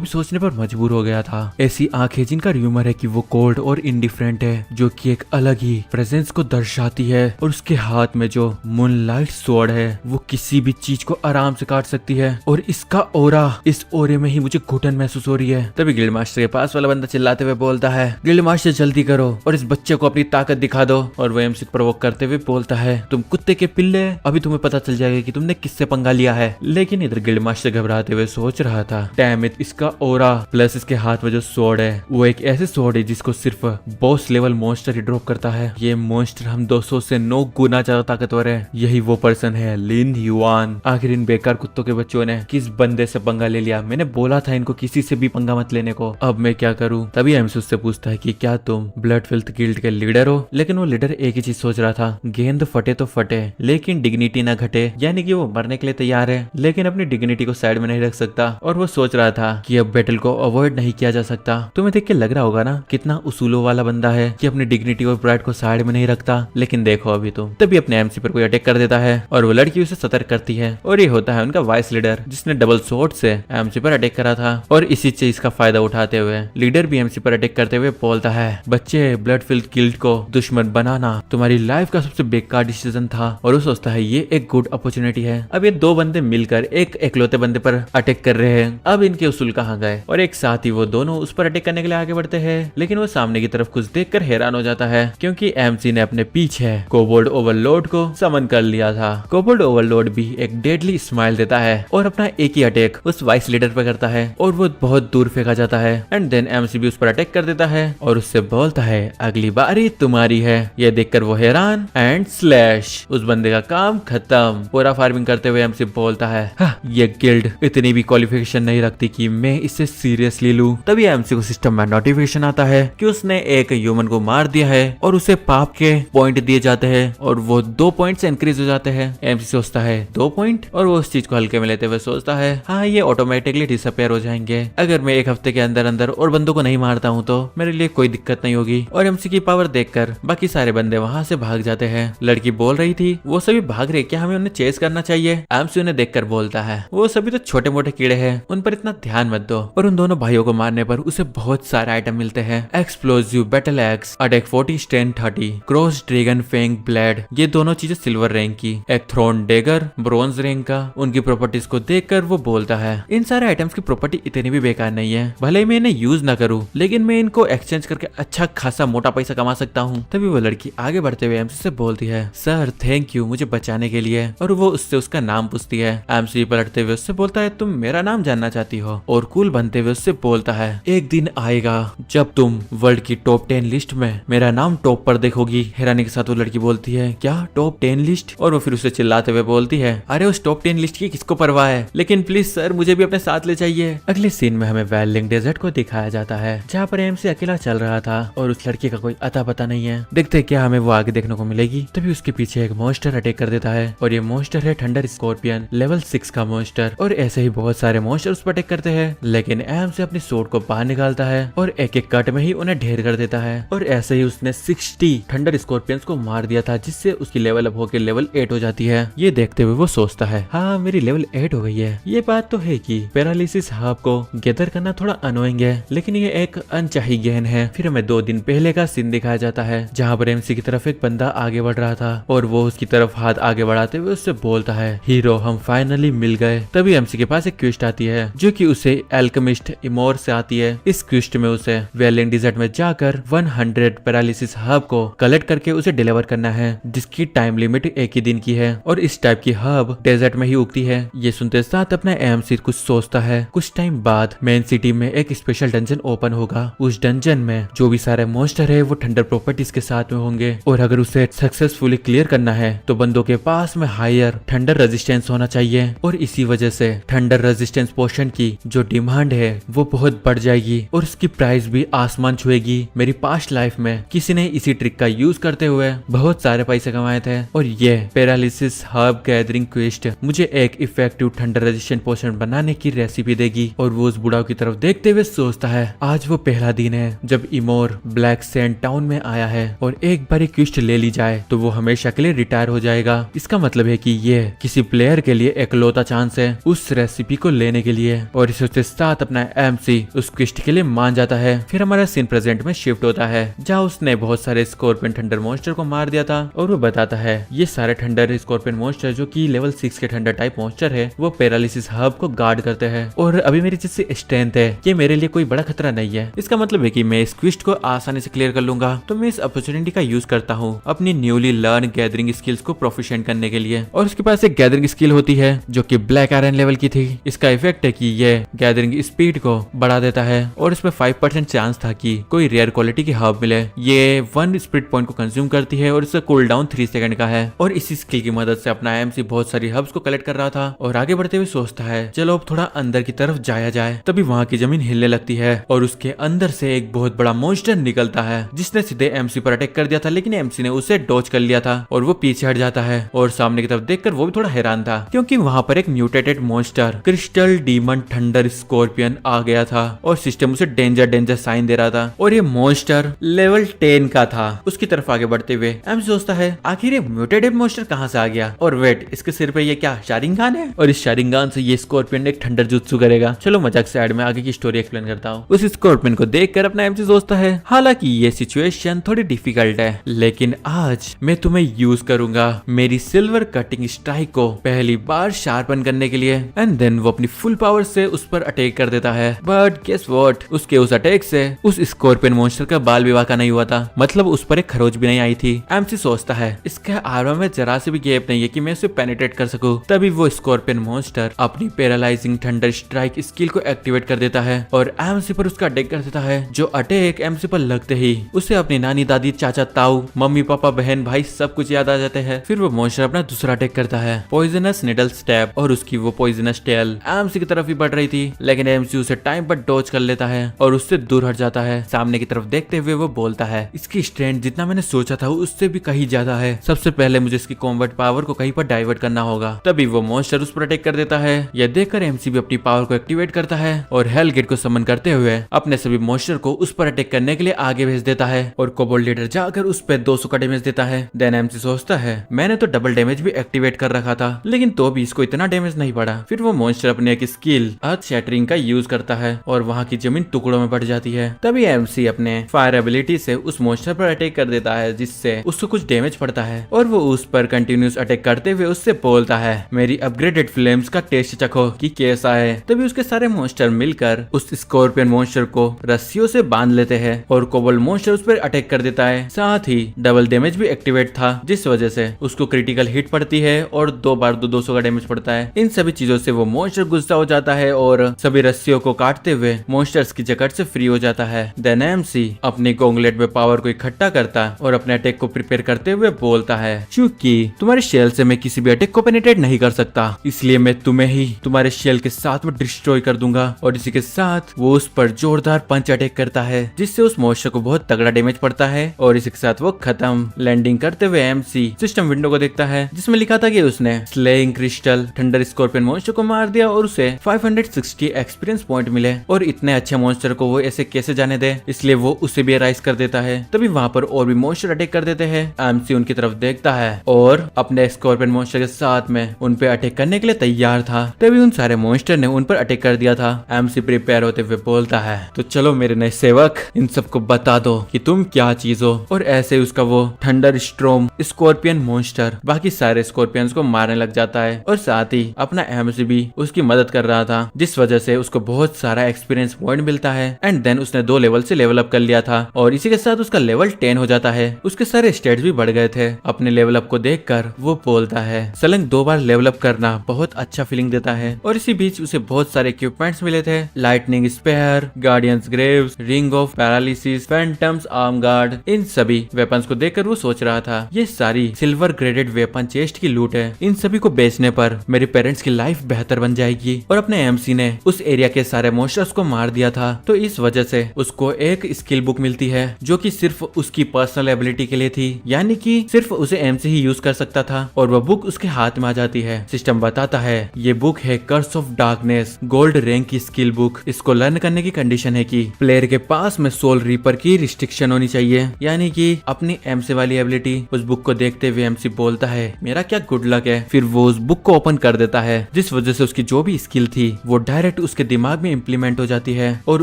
भी सोचने पर मजबूर हो गया था। ऐसी आंखें जिनका र्यूमर है कि वो कोल्ड और इंडिफरेंट है जो कि एक अलग ही प्रेजेंस को दर्शाती है और उसके हाथ में जो मूनलाइट स्वॉर्ड है वो किसी भी चीज को आराम से काट सकती है और इसका ओरा, इस ओरे में ही मुझे घुटन महसूस हो रही है। तभी गिल्ड मास्टर के पास वाला बंदा चिल्लाते हुए बोलता है गिल्ड मास्टर जल्दी करो और इस बच्चे को अपनी ताकत दिखा दो। और वो एमसी को प्रोवोक करते हुए बोलता है तुम कुत्ते के पिल्ले, अभी तुम्हें पता चल जाएगा कि तुमने किससे पंगा लिया है। लेकिन इधर गिल्ड मास्टर घबराते हुए सोच रहा था डैम इट, इसका ओरा प्लस इसके हाथ में जो स्वॉर्ड है वो एक ऐसे स्वॉर्ड है जिसको सिर्फ बॉस लेवल मॉन्स्टर ही ड्रॉप करता है। ये मॉन्स्टर हम 200 से 9 गुना ज्यादा ताकतवर है। यही वो पर्सन है लिन ह्यूआन। आखिर इन बेकार कुत्तों के बच्चों ने किस बंदे से पंगा ले लिया? मैंने बोला था इनको किसी से भी पंगा मत लेने को, अब मैं क्या करूं? तभी एमसी उससे पूछता है कि क्या तुम ब्लड फिल्थ गिल्ड के लीडर हो? लेकिन वो लीडर एक ही चीज सोच रहा था गेंद फटे तो फटे लेकिन डिग्निटी ना घटे, यानी कि वो मरने के लिए तैयार है लेकिन अपनी डिग्निटी को साइड में नहीं रख सकता। और वो सोच रहा था कि अब बैटल को अवॉइड नहीं किया जा सकता। तुम्हें देख के लग रहा होगा ना कितना उसूलों वाला बंदा है कि अपनी डिग्निटी और प्राइड को साइड में नहीं रखता, लेकिन देखो अभी तुम। तभी अपने एमसी पर कोई अटैक कर देता है और वो लड़की उसे सतर्क करती है है और ये होता है उनका वाइस लीडर जिसने डबल सोर्ड से एमसी पर अटैक करा था। और इसी चीज का फायदा उठाते हुए लीडर भी एमसी पर अटैक करते हुए बोलता है, बच्चे, ब्लड फील्ड गिल्ड को दुश्मन बनाना तुम्हारी लाइफ का सबसे बेकार डिसीजन था। और वो सोचता है ये एक गुड अपॉर्चुनिटी है। अब ये दो बंदे मिलकर एक इकलौते बंदे पर अटैक कर रहे हैं। अब इनके उसूल कहाँ गए? और एक साथ ही वो दोनों उस पर अटैक करने के लिए आगे बढ़ते हैं, लेकिन वो सामने की तरफ कुछ देखकर हैरान हो जाता है क्योंकि एमसी ने अपने पीछे कोबोल्ड ओवरलोड को समन कर लिया था। कोबोल्ड ओवरलोड भी एक डेडली स्माइल देता है और अपना एक ही अटैक उस वाइस लीडर पर करता है और वो बहुत दूर फेंका जाता है। एंड देन एमसी भी उस पर अटैक कर देता है और उससे बोलता है, अगली बारी तुम्हारी है। ये देखकर वो हैरान एंड स्लैश, उस बंदे का काम खत्म। पूरा फार्मिंग करते हुए एमसी बोलता है, ये गिल्ड इतनी भी क्वालिफिकेशन नहीं रखती कि मैं इसे सीरियसली लूं। तभी एमसी को सिस्टम में नोटिफिकेशन आता है कि उसने एक ह्यूमन को मार दिया है और उसे पाप के पॉइंट दिए जाते हैं और वो 2 पॉइंट से इंक्रीज हो जाते हैं। एमसी सोचता है 2 पॉइंट, और वो उस चीज को हल्के में लेते हुए सोचता है, हाँ ये ऑटोमेटिकली डिसअपेयर हो जाएंगे। अगर मैं 1 हफ्ते के अंदर अंदर और बंदों को नहीं मारता हूँ तो मेरे लिए कोई दिक्कत नहीं होगी। और एमसी की पावर देखकर बाकी सारे बंदे वहाँ से भाग जाते हैं। लड़की बोल रही थी वो सभी भाग रहे, क्या हमें उन्हें चेस करना चाहिए? एमसी उन्हें देखकर बोलता है, वो सभी तो छोटे मोटे कीड़े हैं, उन पर इतना ध्यान मत दो। और उन दोनों भाइयों को मारने पर उसे बहुत सारे आइटम मिलते हैं, explosive battle x, attack 40 stand 30, cross dragon Feng blade, ये दोनों चीजें सिल्वर रैंक की, एक थ्रोन डेगर ब्रोंज रैंक का। उनकी प्रॉपर्टीज को देखकर वो बोलता है, इन सारे आइटम्स की प्रॉपर्टी इतनी भी बेकार नहीं है, भले ही मैं इन्हें यूज ना करूं, लेकिन मैं इनको एक्सचेंज करके अच्छा खासा मोटा पैसा कमा सकता हूँ। तभी वो लड़की आगे बढ़ते हुए एमसी से बोलती है, सर थैंक यू मुझे बचाने के लिए। और वो उससे उसका नाम पूछती है। एमसी पलटते हुए उससे बोलता है, तुम मेरा नाम जानना चाहती हो? और कूल बनते हुए उससे बोलता है, एक दिन आएगा जब तुम वर्ल्ड की टॉप 10 लिस्ट में मेरा नाम टॉप पर देखोगी। हैरानी के साथ वो लड़की बोलती है, क्या टॉप 10 लिस्ट? और वो फिर उसे चिल्लाते हुए बोलती है, अरे उस टॉप 10 लिस्ट की किसको परवाह है, लेकिन प्लीज सर मुझे भी अपने साथ ले जाइए। अगले सीन में हमें वेलिंग डेजर्ट को दिखाया जाता है जहाँ पर एमसी अकेला चल रहा था और उस लड़की का कोई अता पता नहीं है। देखते क्या हमें वो आगे देखने को मिलेगी। तभी उसके पीछे एक मॉन्स्टर अटैक कर देता है और ये मॉन्स्टर है थंडर स्कॉर्पियन लेवल 6 का मॉन्स्टर। और ऐसे ही बहुत सारे मॉन्स्टर उस पर अटैक करते हैं, लेकिन एमसी अपनी सोर्ड को बाहर निकालता है और एक एक कट में ही उन्हें ढेर कर देता है। और ऐसे ही उसने 60 थंडर स्कॉर्पियंस को मार दिया था, जिससे उसकी लेवल अप होकर लेवल 8 हो जाती है। ये देखते हुए वो सोचता है, हाँ मेरी लेवल 8 हो गई है। ये बात तो है कि पैरालिसिस हब को गैदर करना थोड़ा अनोइंग है, लेकिन ये एक अनचाही गेन है। फिर हमें 2 दिन पहले का सीन दिखाया जाता है जहाँ पर एमसी की तरफ एक बंदा आगे बढ़ रहा था और वो उसकी तरफ हाथ आगे बढ़ाते हुए उससे बोलता है, हीरो हम फाइनली मिल गए। तभी एमसी के पास एक क्वेस्ट आती है जो कि उसे एल्केमिस्ट इमोर से आती है। इस क्वेस्ट में उसे वेलिंग डेजर्ट में जाकर 100 पैरालिसिस हब को कलेक्ट करके उसे डिलीवर करना है, जिसकी टाइम लिमिट 1 ही दिन की है और इस टाइप की हब डेजर्ट में ही उगती है। ये सुनते साथ अपना एमसी कुछ सोचता है। कुछ टाइम बाद मेन सिटी में एक स्पेशल डंजन ओपन होगा। उस डंजन में जो भी सारे मॉन्स्टर है वो थंडर प्रॉपर्टीज के साथ में होंगे और अगर उसे सक्सेसफुली क्लियर करना है तो बंदों के पास में हायर थंडर रेजिस्टेंस होना चाहिए। और इसी वजह से थंडर रेजिस्टेंस पोशन की जो डिमांड है वो बहुत बढ़ जाएगी और उसकी प्राइस भी आसमान छुएगी। मेरी पास्ट लाइफ में किसी ने इसी ट्रिक का यूज करते हुए बहुत सारे पैसे कमाए थे और ये पैरालिसिस हब गैदरिंग क्वेस्ट मुझे एक इफेक्टिव थंडर रेजिस्टेंट पोशन बनाने की रेसिपी देगी। और वो उस बुढ़ाओ की तरफ देखते हुए सोचता है, आज वो पहला दिन है जब इमोर ब्लैक सैंड टाउन में आया है और एक बार क्वेस्ट ले ली जाए तो वो हमेशा के लिए रिटायर हो जाएगा। इसका मतलब है कि ये किसी प्लेयर के लिए एकलौता चांस है उस रेसिपी को लेने के लिए। और इसके साथ अपना एमसी उस क्वेस्ट के लिए मान जाता है। फिर हमारा सीन प्रेजेंट में शिफ्ट होता है जहाँ उसने बहुत सारे स्कॉर्पियन थंडर मॉन्स्टर को मार दिया था और वो बताता है ये सारे थंडर स्कॉर्पियन मॉन्स्टर जो कि लेवल 6 के थंडर टाइप मॉन्स्टर है वो पैरालिसिस हब को गार्ड करते हैं और अभी मेरी जिससे स्ट्रेंथ है ये मेरे लिए कोई बड़ा खतरा नहीं है। इसका मतलब है कि मैं इस क्वेस्ट को आसानी से क्लियर कर लूंगा। तो मैं इस अपॉर्चुनिटी का यूज करता हूँ अपनी न्यूली लर्न गैदरिंग स्किल्स को प्रोफिशिएंट करने के लिए। और उसके पास एक गैदरिंग स्किल होती है जो कि ब्लैक आयरन लेवल की थी। इसका इफेक्ट है कि ये गैदरिंग स्पीड को बढ़ा देता है और इसमें 5% चांस था कि कोई रेयर क्वालिटी की हब मिले। ये 1 स्पिरिट पॉइंट को कंज्यूम करती है और इसका कूल डाउन 3 सेकंड का है। और इसी स्किल की मदद से अपना एमसी बहुत सारी हब्स को कलेक्ट कर रहा था और आगे बढ़ते हुए सोचता है चलो अब थोड़ा अंदर की तरफ जाया जाए। तभी वहाँ की जमीन हिलने लगती है और उसके अंदर से एक बहुत बड़ा मॉन्स्टर निकलता है जिसने सीधे एमसी पर अटैक कर दिया था, लेकिन एमसी ने उसे डॉज कर लिया था और वो पीछे हट जाता है। और सामने की तरफ देखकर वो भी थोड़ा हैरान था क्योंकि वहाँ पर एक mutated monster crystal demon thunder scorpion आ गया था और सिस्टम उसे डेंजर साइन दे रहा था और ये मॉन्स्टर लेवल 10 का था। उसकी तरफ आगे बढ़ते हुए एमसी सोचता है आखिर ये म्यूटेटेड मॉन्स्टर कहाँ से आ गया और वेट इसके सिर पे ये क्या शारिंगान है, और इस शारिंगान से ये स्कॉर्पियन एक थंडर जुत्सु करेगा। चलो मजाक साइड में, आगे की स्टोरी एक्सप्लेन करता हूँ। उस स्कॉर्पियन को देखकर अपना एमसी सोचता है, हालांकि ये सिचुएशन थोड़ी डिफिकल्ट है, लेकिन आज मैं तुम्हें यूज करूंगा मेरी सिल्वर कटिंग स्ट्राइक को पहली बार शार्पन करने के लिए। एंड देन वो अपनी फुल पावर से उस पर अटैक कर देता है। बट गेस व्हाट, उसके उस अटैक से उस स्कॉर्पियन मॉन्स्टर का बाल विवाह का नहीं हुआ था, मतलब उस पर एक खरोच भी नहीं आई थी। एमसी सोचता है इसके आर्मर में जरा से भी गैप नहीं है कि मैं उसे पेनिट्रेट कर सकूं। तभी वो स्कॉर्पियन मॉन्स्टर अपनी पैरालाइजिंग थंडर स्ट्राइक स्किल को एक्टिवेट कर देता है और एमसी पर उसका अटैक कर देता है। जो अटैक एमसी पर लगते ही उसे अपनी नानी, दादी, चाचा, ताऊ, मम्मी, पापा, बहन, भाई सब कुछ याद आ जाते हैं। फिर वो मॉन्स्टर अपना दूसरा अटैक करता है, पॉइजनस निडल स्टैब, और उसकी वो पॉइजनस टेल एमसी की तरफ ही बढ़ रही थी, लेकिन एमसी उसे टाइम पर डॉज कर लेता है और उससे दूर हट जाता है। सामने की तरफ देखते हुए वो बोलता है, इसकी स्ट्रेंथ जितना मैंने सोचा था उससे भी कहीं ज्यादा है। सबसे पहले मुझे इसकी कॉम्बैट पावर को कहीं पर डाइवर्ट करना होगा। तभी वो मॉन्स्टर उस पर अटैक कर देता है। यह देखकर एमसी भी अपनी पावर को एक्टिवेट करता है और हेल गेट को समन करते हुए अपने सभी मॉन्स्टर को उस पर अटैक करने के लिए आगे भेज देता है और कोबोल्ड लीडर जाकर उस पर 200 का डैमेज देता है। देन एमसी सोचता है मैंने तो डबल डैमेज भी एक्टिवेट कर रखा था, लेकिन तो भी इसको इतना डैमेज नहीं पड़ा। फिर वो मॉन्स्टर अपने एक स्किल अर्थ शैटरिंग का यूज करता है और वहाँ की जमीन टुकड़ों में बढ़ जाती है। तभी एमसी अपने फायर एबिलिटी से उस मॉन्स्टर पर अटैक कर देता है, जिससे उसको कुछ डैमेज पड़ता है और वो उस पर कंटिन्यूस अटैक करते हुए उससे बोलता है, मेरी अपग्रेडेड फ्लेम्स का टेस्ट चखो कि कैसा है। तभी उसके सारे मॉन्स्टर मिलकर उस स्कॉर्पियन मॉन्स्टर को रस्सियों से बांध लेते हैं और कोबोल्ड मॉन्स्टर उस पर अटैक कर देता है। साथ ही डबल डैमेज भी एक्टिवेट था, जिस वजह से उसको क्रिटिकल हिट पड़ती है और 2 बार 200 का डैमेज पड़ता है। इन सभी चीजों से वो मॉन्स्टर गुस्सा हो जाता है और सभी रस्सियों को काटते हुए मॉन्स्टर्स की जकड़ से फ्री हो जाता है। देन एमसी अपनी गॉन्गलेट में पावर को इकट्ठा करता और अपने अटैक को प्रिपेयर करते हुए बोलता है, क्योंकि तुम्हारे शेल से मैं किसी भी अटैक को पेनिट्रेट नहीं कर सकता, इसलिए मैं तुम्हें ही तुम्हारे शेल के साथ में डिस्ट्रॉय कर दूंगा। और इसी के साथ वो उस पर जोरदार पंच अटैक करता है, जिससे उस मॉन्स्टर को बहुत तगड़ा डैमेज पड़ता है और इसी के साथ वो खत्म। लैंडिंग करते हुए एमसी सिस्टम विंडो को देखता है, जिसमें लिखा था कि उसने slaying crystal thunder scorpion monster को मार दिया और उसे 560 एक्सपीरियंस पॉइंट मिले। और इतने अच्छे मॉन्स्टर को वो ऐसे कैसे जाने दे, इसलिए वो उसे भी राइज कर देता है। तभी वहाँ पर और भी मॉन्स्टर अटैक कर देते हैं। एमसी उनकी तरफ देखता है और अपने स्कॉर्पियन मॉन्स्टर के साथ में उन पे अटैक करने के लिए तैयार था। तभी उन सारे मॉन्स्टर ने उन पर अटैक कर दिया था। एमसी प्रिपेयर होते हुए बोलता है, तो चलो मेरे नए सेवक, इन सबको बता दो कि तुम क्या चीज हो। और ऐसे उसका वो थंडर स्ट्रोम स्कॉर्पियन मॉन्स्टर बाकी सारे स्कॉर्पियंस को मारने लग जाता है और साथ ही अपना एमसी भी उसकी मदद कर रहा था, जिस वजह से उसको बहुत सारा एक्सपीरियंस पॉइंट मिलता है। एंड देन उसने 2 लेवल से लेवल अप कर लिया था और इसी के साथ उसका लेवल 10 हो जाता है। उसके सारे स्टेट्स भी बढ़ गए थे। अपने लेवल अप को देखकर वो बोलता है, सलंग 2 बार लेवल अप करना बहुत अच्छा फीलिंग देता है। और इसी बीच उसे बहुत सारे इक्विपमेंट्स मिले थे, lightning spear, guardian's graves, ring of paralysis, phantom's arm guard. इन सभी वेपन्स को देखकर वो सोच रहा था, ये सारी सिल्वर ग्रेडेड वेपन चेस्ट की लूट है। इन सभी को बेचने पर मेरे पेरेंट्स की लाइफ बेहतर बन जाएगी। और अपने एमसी ने उस एरिया के सारे मॉन्स्टर्स को मार दिया था, तो इस वजह से उसको एक स्किल बुक मिलती है, जो कि सिर्फ उसकी पर्सनल एबिलिटी के लिए थी, यानी कि सिर्फ उसे एमसी ही यूज कर सकता था। और वह बुक उसके हाथ में आ जाती है। सिस्टम बताता है ये बुक है curse of darkness gold rank की स्किल बुक। इसको लर्न करने की कंडीशन है कि प्लेयर के पास में सोल रीपर की रिस्ट्रिक्शन होनी चाहिए, यानी कि अपनी एमसी वाली एबिलिटी। उस बुक को देखते हुए एमसी बोलता है, मेरा क्या गुड लक है। फिर वो उस बुक को ओपन कर देता है, जिस वजह से उसकी जो भी स्किल थी वो डायरेक्ट उसके दिमाग में इम्प्लीमेंट हो जाती है और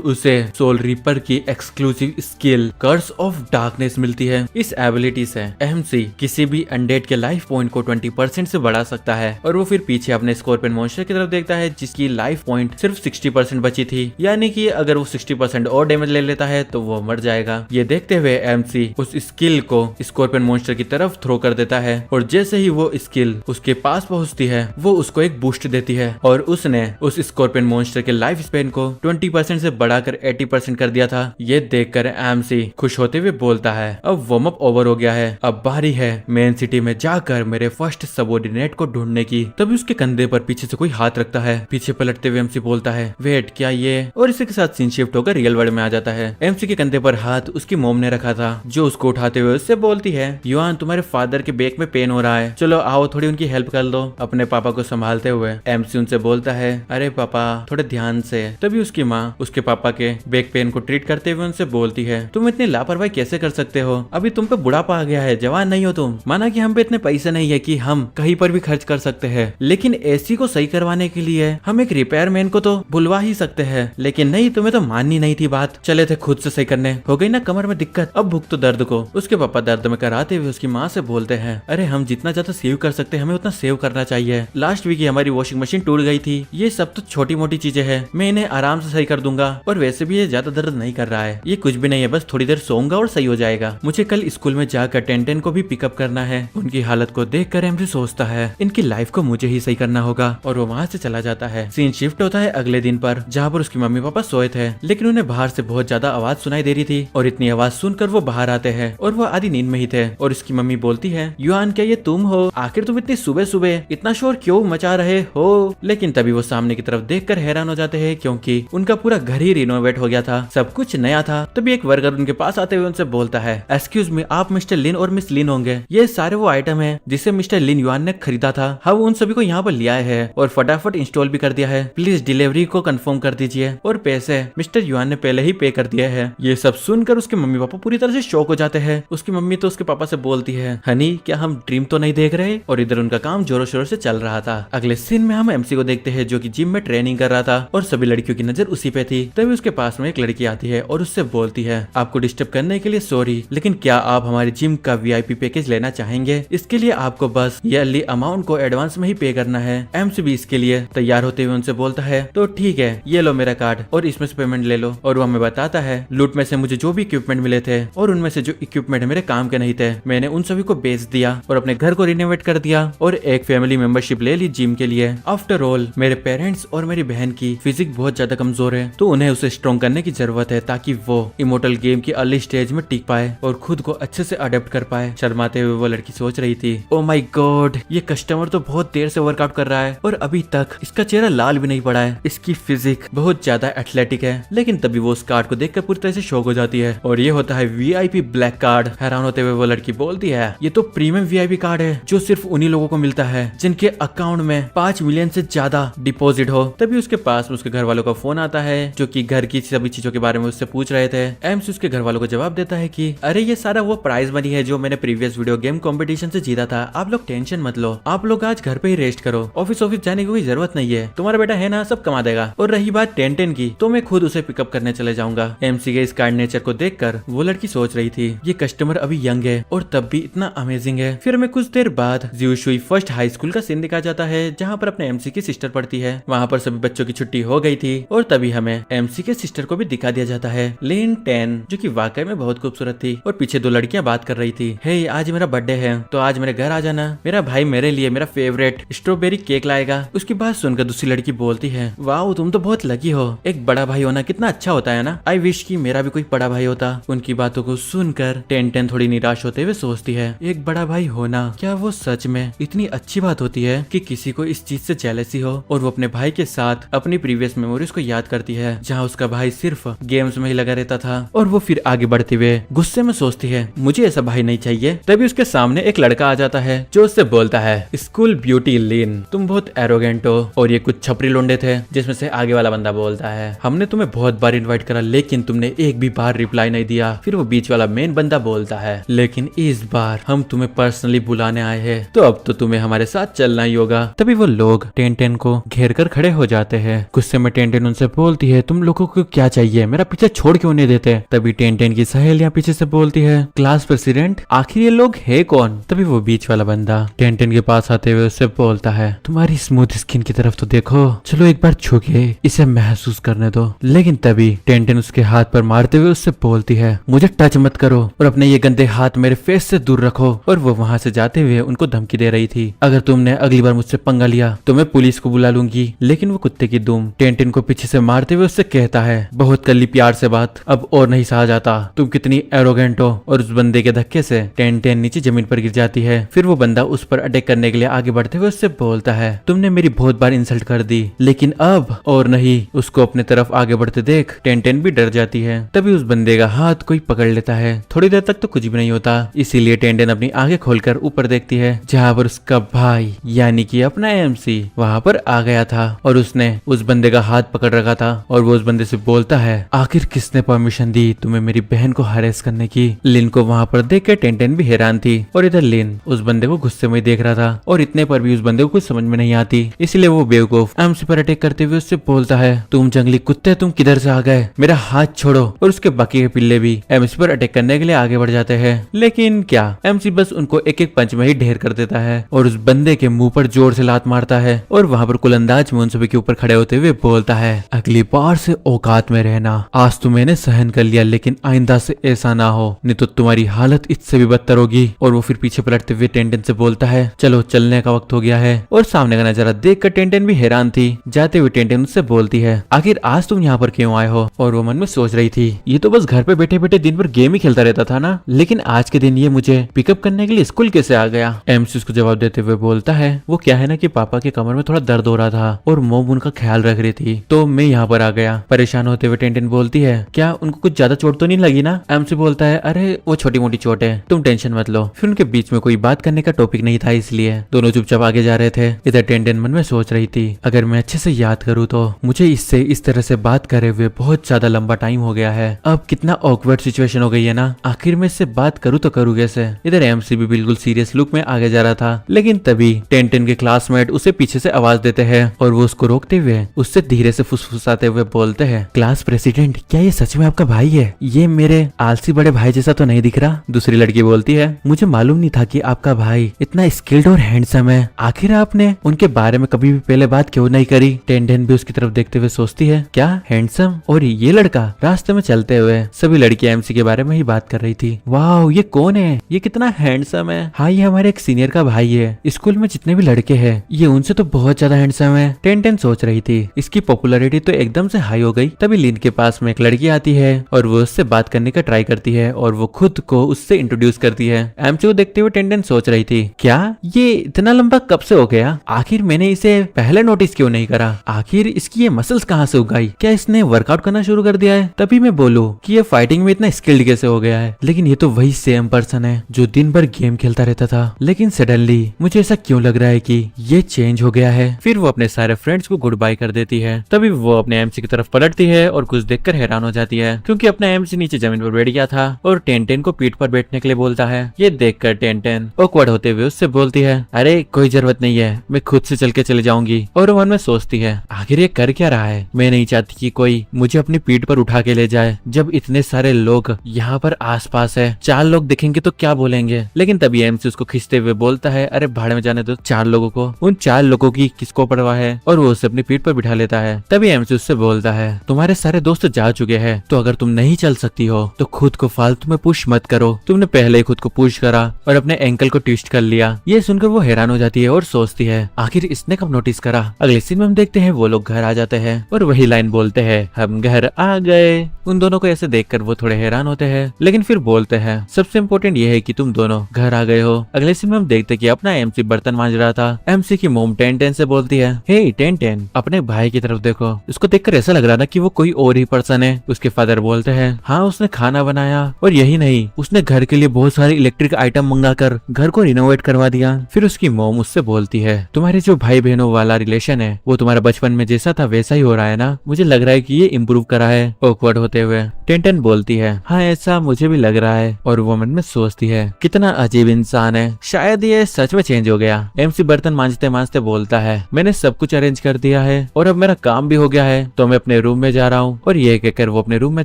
उसे सोल रीपर की exclusive skill curse of darkness मिलती है। इस एबिलिटी से एमसी किसी भी अनडेड के लाइफ पॉइंट को 20% से बढ़ा सकता है। और वो फिर पीछे अपने स्कॉर्पियन मॉन्स्टर की तरफ देखता है, जिसकी लाइफ पॉइंट सिर्फ 60% बची थी, यानी कि अगर वो 60% और डैमेज ले लेता है तो वो मर जाएगा। ये देखते हुए एमसी उस स्किल को स्कॉर्पियन मॉन्स्टर की तरफ थ्रो कर देता है और जैसे ही वो स्किल उसके पास पहुंचती है वो उसको एक बूस्ट देती है। और उसने उस स्कॉर्पियन मॉन्स्टर के लाइफ स्पेन को 20% से बढ़ाकर 80% कर दिया था। ये देखकर एमसी खुश होते हुए बोलता है, अब वार्म अप ओवर हो गया है, अब बारी है मेन सिटी में जाकर मेरे फर्स्ट सबऑर्डिनेट को ढूंढने की। तभी उसके कंधे पर पीछे से कोई हाथ रखता है। पीछे पलटते हुए एमसी बोलता है, वेट क्या ये? और इसी के साथ सीन शिफ्ट होकर रियल वर्ल्ड में आ जाता है। एमसी के कंधे पर हाथ उसकी मोम ने रखा था, जो उसको उठाते हुए उससे बोलती है, युआन तुम्हारे फादर के बैक में पेन हो रहा है, चलो आओ थोड़ी उनकी हेल्प कर दो। अपने पापा को संभालते हुए एमसी उनसे बोलता है, अरे पापा थोड़े ध्यान से। तभी उसकी माँ उसके पापा के बैक पेन को ट्रीट करते हुए उनसे बोलती है, तुम इतनी लापरवाही कैसे कर सकते हो? अभी तुम पे बुढ़ापा आ गया है, जवान नहीं हो तुम। माना कि हम पे इतने पैसे नहीं है कि हम कहीं पर भी भी खर्च कर सकते हैं, लेकिन एसी को सही करवाने के लिए हम एक रिपेयरमैन को तो बुलवा ही सकते हैं। लेकिन नहीं, तुम्हें तो माननी नहीं थी बात। चले थे खुद से सही करने। हो गई ना कमर में दिक्कत, अब भुगतो दर्द को। उसके पापा दर्द में कराते हुए उसकी माँ से बोलते हैं, अरे हम जितना ज्यादा सेव कर सकते हैं हमें उतना सेव करना चाहिए। लास्ट वीक ही हमारी वॉशिंग मशीन टूट गई थी। ये सब तो छोटी मोटी चीजें हैं, मैं इन्हें आराम से सही कर दूंगा। और वैसे भी ये ज्यादा दर्द नहीं कर रहा है, ये कुछ भी नहीं है, बस थोड़ी देर सोऊंगा और सही हो जाएगा। मुझे कल स्कूल में जाकर टेंटेन को भी पिकअप करना है। उनकी हालत को देख कर एमसी सोचता है, इनकी लाइफ को मुझे ही सही करना होगा। और वो वहाँ से चला जाता है। सीन शिफ्ट होता है अगले दिन पर, जहाँ पर उसकी मम्मी पापा सोए थे, लेकिन उन्हें बाहर से बहुत ज्यादा आवाज सुनाई दे रही थी। और इतनी आवाज सुनकर वो बाहर आते हैं और वो आधी नींद में ही थे। और उसकी मम्मी बोलती है, युआन क्या ये तुम हो? आखिर तुम इतनी सुबह सुबह इतना शोर क्यों मचा रहे हो? लेकिन तभी वो सामने की तरफ देखकर हैरान हो जाते हैं, क्योंकि उनका पूरा घर ही रिनोवेट हो गया था, सब कुछ नया था। तभी एक वर्कर उनके पास आते हुए उनसे बोलता है, एक्सक्यूज मी, आप मिस्टर लिन और मिस लिन होंगे? ये सारे वो आइटम है जिसे मिस्टर लिन युआन ने खरीदा था। हम उन सभी को यहाँ पर लिया है और फटाफट इंस्टॉल भी कर दिया है। प्लीज डिलीवरी को कंफर्म कर दीजिए। और पैसे मिस्टर युआन ने पहले ही पे कर दिया है। ये सब सुनकर उसके मम्मी पापा पूरी तरह से शॉक हो जाते हैं। उसकी मम्मी तो उसके पापा से बोलती है, हनी क्या हम ड्रीम तो नहीं देख रहे? और इधर उनका काम जोरों शोरों से चल रहा था। अगले सीन में हम एमसी को देखते हैं, जो कि जिम में ट्रेनिंग कर रहा था और सभी लड़कियों की नजर उसी पे थी। तभी उसके पास में एक लड़की आती है और उससे बोलती है, आपको डिस्टर्ब करने के लिए सॉरी, लेकिन क्या आप हमारे जिम का वीआईपी पैकेज लेना चाहेंगे? इसके लिए आपको बस ईयरली अमाउंट को एडवांस में ही पे करना है। एमसी भी इसके लिए तैयार होते हुए उनसे बोलता है, तो ठीक है, ये लो मेरा कार्ड और इसमें से पेमेंट ले लो। और वो हमें बताता है, लूट में से मुझे जो भी इक्विपमेंट मिले थे और उनमें से जो इक्विपमेंट मेरे काम के नहीं थे, मैंने उन सभी को बेच दिया और अपने घर को रिनोवेट कर दिया और एक फैमिली मेंबरशिप ले ली जिम के लिए। आफ्टर ऑल मेरे पेरेंट्स और मेरी बहन की फिजिक बहुत ज्यादा कमजोर है, तो उन्हें उसे स्ट्रॉन्ग करने की जरूरत है ताकि वो इमोर्टल गेम की अर्ली स्टेज में टिक पाए और खुद को अच्छे से अडेप्ट कर पाए। शर्माते हुए वो लड़की सोच रही थी, ओ माय गॉड, ये कस्टमर तो बहुत देर से वर्कआउट कर रहा है और अभी तक इसका चेहरा लाल भी नहीं पड़ा है। इसकी फिजिक बहुत ज्यादा एथलेटिक है। लेकिन तभी वो उस कार्ड को देखकर पूरी तरह से शॉक हो जाती है और ये होता है वीआईपी ब्लैक कार्ड। हैरान होते हुए वो लड़की बोलती है, ये तो प्रीमियम वीआईपी कार्ड है जो सिर्फ उन्हीं लोगों को मिलता है जिनके अकाउंट में 5 मिलियन से ज्यादा डिपॉजिट हो। तभी उसके पास में उसके घर वालों का फोन आता है, जो कि घर की सभी चीजों के बारे में उससे पूछ रहे थे। एम्स उसके घर वालों को जवाब देता है कि अरे ये सारा वो प्राइज मनी है जो मैंने प्रीवियस वीडियो गेम कंपटीशन से जीता था। आप लोग टेंशन मत लो, आप लोग आज घर पे ही रेस्ट करो, ऑफिस जाने की कोई जरूरत नहीं है, तुम्हारा बेटा है ना, सब कमा देगा। और रही बात टेंटेन की, तो मैं खुद उसे पिकअप करने चले जाऊंगा। एमसी के इस काइंड नेचर को देखकर वो लड़की सोच रही थी, ये कस्टमर अभी यंग है और तब भी इतना अमेजिंग है। फिर हमें कुछ देर बाद ज्यूशुई फर्स्ट हाई स्कूल का सीन दिखाया जाता है, जहाँ पर अपने एमसी की सिस्टर पढ़ती है। वहाँ पर सभी बच्चों की छुट्टी हो गई थी और तभी हमें एमसी के सिस्टर को भी दिखा दिया जाता है, लिन टेन, जो कि वाकई में बहुत खूबसूरत थी। और पीछे दो लड़कियां बात कर रही थी, हे आज मेरा बर्थडे है तो आज मेरे घर आ जाना, मेरा भाई मेरे लिए मेरा फेवरेट स्ट्रॉबेरी केक लाएगा। उसकी बात सुनकर दूसरी लड़की बोलती है, वाओ तुम तो बहुत लकी हो, एक बड़ा भाई होना कितना अच्छा होता है ना, आई विश कि मेरा भी कोई बड़ा भाई होता। उनकी बातों को सुनकर टेन थोड़ी निराश होते हुए सोचती है, एक बड़ा भाई होना क्या वो सच में इतनी अच्छी बात होती है कि किसी को इस चीज से जेलसी हो। और वो अपने भाई के साथ अपनी प्रीवियस मेमोरीज को याद करती है, जहाँ उसका भाई सिर्फ गेम्स में ही लगा रहता था। और वो फिर आगे बढ़ते हुए गुस्से में सोचती है, मुझे ऐसा भाई नहीं चाहिए। तभी उसके सामने एक लड़का आ जाता है जो उससे बोलता है, स्कूल ब्यूटी लिन, तुम बहुत एरोगेंट हो। और ये कुछ छपरी लोंडे थे, जिसमें से आगे वाला बंदा बोलता है, हमने तुम्हें बहुत बार इनवाइट करा लेकिन तुमने एक भी बार रिप्लाई नहीं दिया। फिर वो बीच वाला मेन बंदा बोलता है, लेकिन इस बार हम तुम्हें पर्सनली बुलाने आए हैं, तो अब तो तुम्हें हमारे साथ चलना ही होगा। तभी वो लोग टेन को घेर कर खड़े हो जाते हैं। गुस्से में टेन उनसे बोलती है, तुम लोगों को क्या चाहिए, मेरा पीछे छोड़ क्यों नहीं देते। तभी टेन की सहेलियां पीछे से बोलती है, क्लास प्रेसिडेंट, आखिर ये लोग है कौन। तभी वो बीच वाला बंदा टेन के पास आते हुए उससे बोलता है, तुम्हारी स्मूथ स्किन की तरफ तो देखो, चलो एक बार छू के इसे महसूस करने दो। लेकिन तभी टेन उसके हाथ पर मारते हुए उससे बोलती है, मुझे टच मत करो और अपने ये गंदे हाथ मेरे फेस से दूर रखो। और वो वहाँ से जाते हुए उनको धमकी दे रही थी, अगर तुमने अगली बार मुझसे पंगा लिया तो मैं पुलिस को बुला लूंगी। लेकिन वो कुत्ते की दुम टेन को पीछे से मारते हुए उससे कहता है, बहुत कर ली प्यार से बात, अब और नहीं सहा जाता, तुम कितनी एरोगेंट हो। और उस बंदे के धक्के से टेन नीचे जमीन पर गिर जाती है। फिर वो बंदा उस पर अटैक करने के लिए आगे बढ़ते हुए उससे बोलता है, तुमने मेरी बहुत बार इंसल्ट कर दी लेकिन अब और नहीं। उसको अपने तरफ आगे बढ़ते देख टेन भी डर जाती है। तभी उस बंदे का हाथ कोई पकड़ लेता है। थोड़ी देर तक तो कुछ भी नहीं होता, इसीलिए टेन अपनी आंखें खोलकर ऊपर देखती है, जहाँ पर उसका भाई यानी कि अपना एमसी वहाँ पर आ गया था और उसने उस बंदे का हाथ पकड़ रखा था। और वो उस बंदे से बोलता है, आखिर किसने परमिशन दी तुम्हें मेरी बहन को हरेस करने की। लिन को वहाँ पर देख के टेन भी हैरान थी और इधर लिन उस बंदे को गुस्से में देख रहा था। और इतने पर भी उस बंदे को कुछ समझ में नहीं आती, इसलिए वो बेवकूफ एमसी पर अटैक करते हुए उससे बोलता है, तुम जंगली कुत्ते, तुम किधर से आ गए, मेरा हाथ छोड़ो। और उसके बाकी के पिल्ले भी एमसी पर अटैक करने के लिए आगे बढ़ जाते हैं, लेकिन क्या एमसी बस उनको एक एक पंच में ही ढेर कर देता है और उस बंदे के मुंह पर जोर से लात मारता है और वहां पर कुलंदाज में उन सभी के ऊपर खड़े होते हुए बोलता है, अगली बार से औकात में रहना, आज तो मैंने सहन कर लिया लेकिन आइंदा से ऐसा ना हो, नहीं तो तुम्हारी हालत इससे भी बदतर होगी। और वो फिर पीछे पलटते हुए टेंटन से बोलता है, चलो चलने का वक्त हो गया है। और सामने का नजारा देखकर टेंटन भी हैरान थी। जाते हुए टेंटन उससे बोलती है, आखिर आज तुम यहाँ पर क्यों आए हो? और वो मन में सोच रही थी, ये तो बस घर पे बैठे बैठे दिन भर गेम ही खेलता रहता था ना, लेकिन आज के दिन ये मुझे पिकअप करने के लिए स्कूल कैसे आ गया? एमसी उसको जवाब देते हुए बोलता है, वो क्या है ना कि पापा के कमर में थोड़ा दर्द हो रहा था और मोम उनका ख्याल रख रही थी, तो मैं यहाँ पर आ गया। परेशान होते हुए टेंटन बोलती है, क्या उनको कुछ ज्यादा चोट तो नहीं लगी ना? एमसी बोलता है, अरे वो छोटी मोटी चोट है, तुम टेंशन मत लो। फिर उनके बीच में कोई बात करने का टॉपिक नहीं था, इसलिए दोनों चुपचाप आगे जा रहे थे। इधर टेंटन मन में सोच रही थी, अगर मैं अच्छे से याद करूँ तो मुझे इससे इस तरह से बात करे हुए बहुत ज्यादा लंबा टाइम हो गया है। अब कितना ऑकवर्ड सिचुएशन हो गई है ना, आखिर मैं इससे बात करूँ तो करूँ कैसे? इधर एमसी भी बिल्कुल सीरियस लुक में आगे जा रहा था, लेकिन तभी टेंटन के क्लासमेट उसे पीछे से आवाज देते हैं और वो उसको रोकते हुए उससे धीरे से फुसफुसाते हुए बोलते हैं, क्लास प्रेसिडेंट, क्या ये सच में आपका भाई है? ये मेरे आलसी बड़े भाई जैसा तो नहीं दिख रहा। दूसरी लड़की बोलती है, मुझे मालूम नहीं था कि आपका भाई इतना स्किल्ड और हैंडसम है, आखिर आपने उनके बारे में कभी भी पहले बात क्यों नहीं करी? टेंटन भी उसकी तरफ देखते हुए सोचती है, क्या हैंडसम? और ये लड़का? रास्ते में चलते हुए सभी लड़कियां एमसी के बारे में ही बात कर रही थी। वाह, ये कौन है? ये कितना हैंडसम है। हाँ, ये हमारे एक सीनियर का भाई है, स्कूल में जितने भी लड़के हैं ये उनसे तो बहुत ज्यादा हैंडसम है। टेंटन सोच रही थी, इसकी पॉपुलैरिटी तो एकदम से हाई हो गई। तभी लिन के पास में एक लड़की आती है और वो उससे बात करने का ट्राई करती है और वो खुद को उससे इंट्रोड्यूस करती है। एमसी को देखते हुए टेंटन सोच रही थी, क्या ये इतना लंबा कब से हो गया? आखिर मैंने इसे पहले नोटिस क्यों नहीं करा? आखिर इसकी ये मसल्स कहाँ से उगाई? क्या इसने वर्कआउट करना शुरू कर दिया है? तभी मैं बोलूं कि ये फाइटिंग में इतना स्किल्ड कैसे हो गया है? लेकिन ये तो वही सेम पर्सन है जो दिन भर गेम खेलता रहता था, लेकिन सडनली मुझे ऐसा क्यों लग रहा है कि ये चेंज हो गया है। फिर वो अपने सारे फ्रेंड्स को गुड बाय कर देती है। तभी वो अपने एमसी की तरफ पलटती है और कुछ देखकर हैरान हो जाती है, क्योंकि अपना एमसी नीचे जमीन पर बैठ गया था और टेंटन को पीठ पर बैठने के लिए बोलता है। ये देखकर टेंटन ऑकवर्ड होते हुए उससे बोलती है, अरे कोई जरूरत नहीं है, मैं खुद से चल के चले जाऊंगी। और मन में सोचती है, आखिर ये कर क्या रहा है? मैं नहीं चाहती कि कोई मुझे अपनी पीठ पर उठा के ले जाए, जब इतने सारे लोग यहाँ पर आसपास है। 4 लोग दिखेंगे तो क्या बोलेंगे? लेकिन तभी एमसी उसको खींचते हुए बोलता है, अरे भाड़ में जाने दो 4 लोगों को, उन 4 लोगों की किसको परवाह है? और वो उसे अपनी पीठ पर बिठा लेता है। तभी एमसी उससे बोलता है, तुम्हारे सारे दोस्त जा चुके हैं, तो अगर तुम नहीं चल सकती हो तो खुद को फालतू में पुश मत करो। तुमने पहले ही खुद को पुश करा और अपने एंकल को ट्विस्ट कर लिया। ये सुनकर वो हैरान हो जाती है और सोचती है, आखिर इसने कब नोटिस करा? अगले सीन में हम देखते हैं वो लोग घर आ जाते हैं और वही लाइन बोलते हैं, हम घर आ गए। उन दोनों को ऐसे देखकर वो थोड़े हैरान होते हैं, लेकिन फिर बोलते हैं, सबसे इम्पोर्टेंट ये है कि तुम दोनों घर आ गए हो। अगले सीन में हम देखते कि अपना एमसी बर्तन मांज रहा था। एमसी की मोम टेंटन से बोलती है, हे टेंटन, अपने भाई की तरफ देखो, उसको देखकर ऐसा लग रहा था कि वो कोई और ही पर्सन है। उसके फादर बोलते हैं, हाँ उसने खाना बनाया और यही नहीं, उसने घर के लिए बहुत सारे इलेक्ट्रिक आइटम मंगाकर घर को रिनोवेट करवा दिया। फिर उसकी मोम उससे बोलती है, तुम्हारे जो भाई बहनों वाला रिलेशन है वो तुम्हारा बचपन में जैसा था वैसा ही हो रहा है ना? मुझे लग रहा है कि ये इम्प्रूव करा है। ऑकवर्ड होते हुए टेंटन बोलती है, हाँ ऐसा मुझे भी लग रहा है। और वो मन में सोचती है, कितना अजीब इंसान है, शायद ये सच में चेंज हो गया। एमसी बर्तन मांजते मांजते बोलता है, मैंने सब कुछ अरेंज कर दिया है और अब मेरा काम भी हो गया है, तो मैं अपने रूम में जा रहा हूँ। और ये कहकर वो अपने रूम में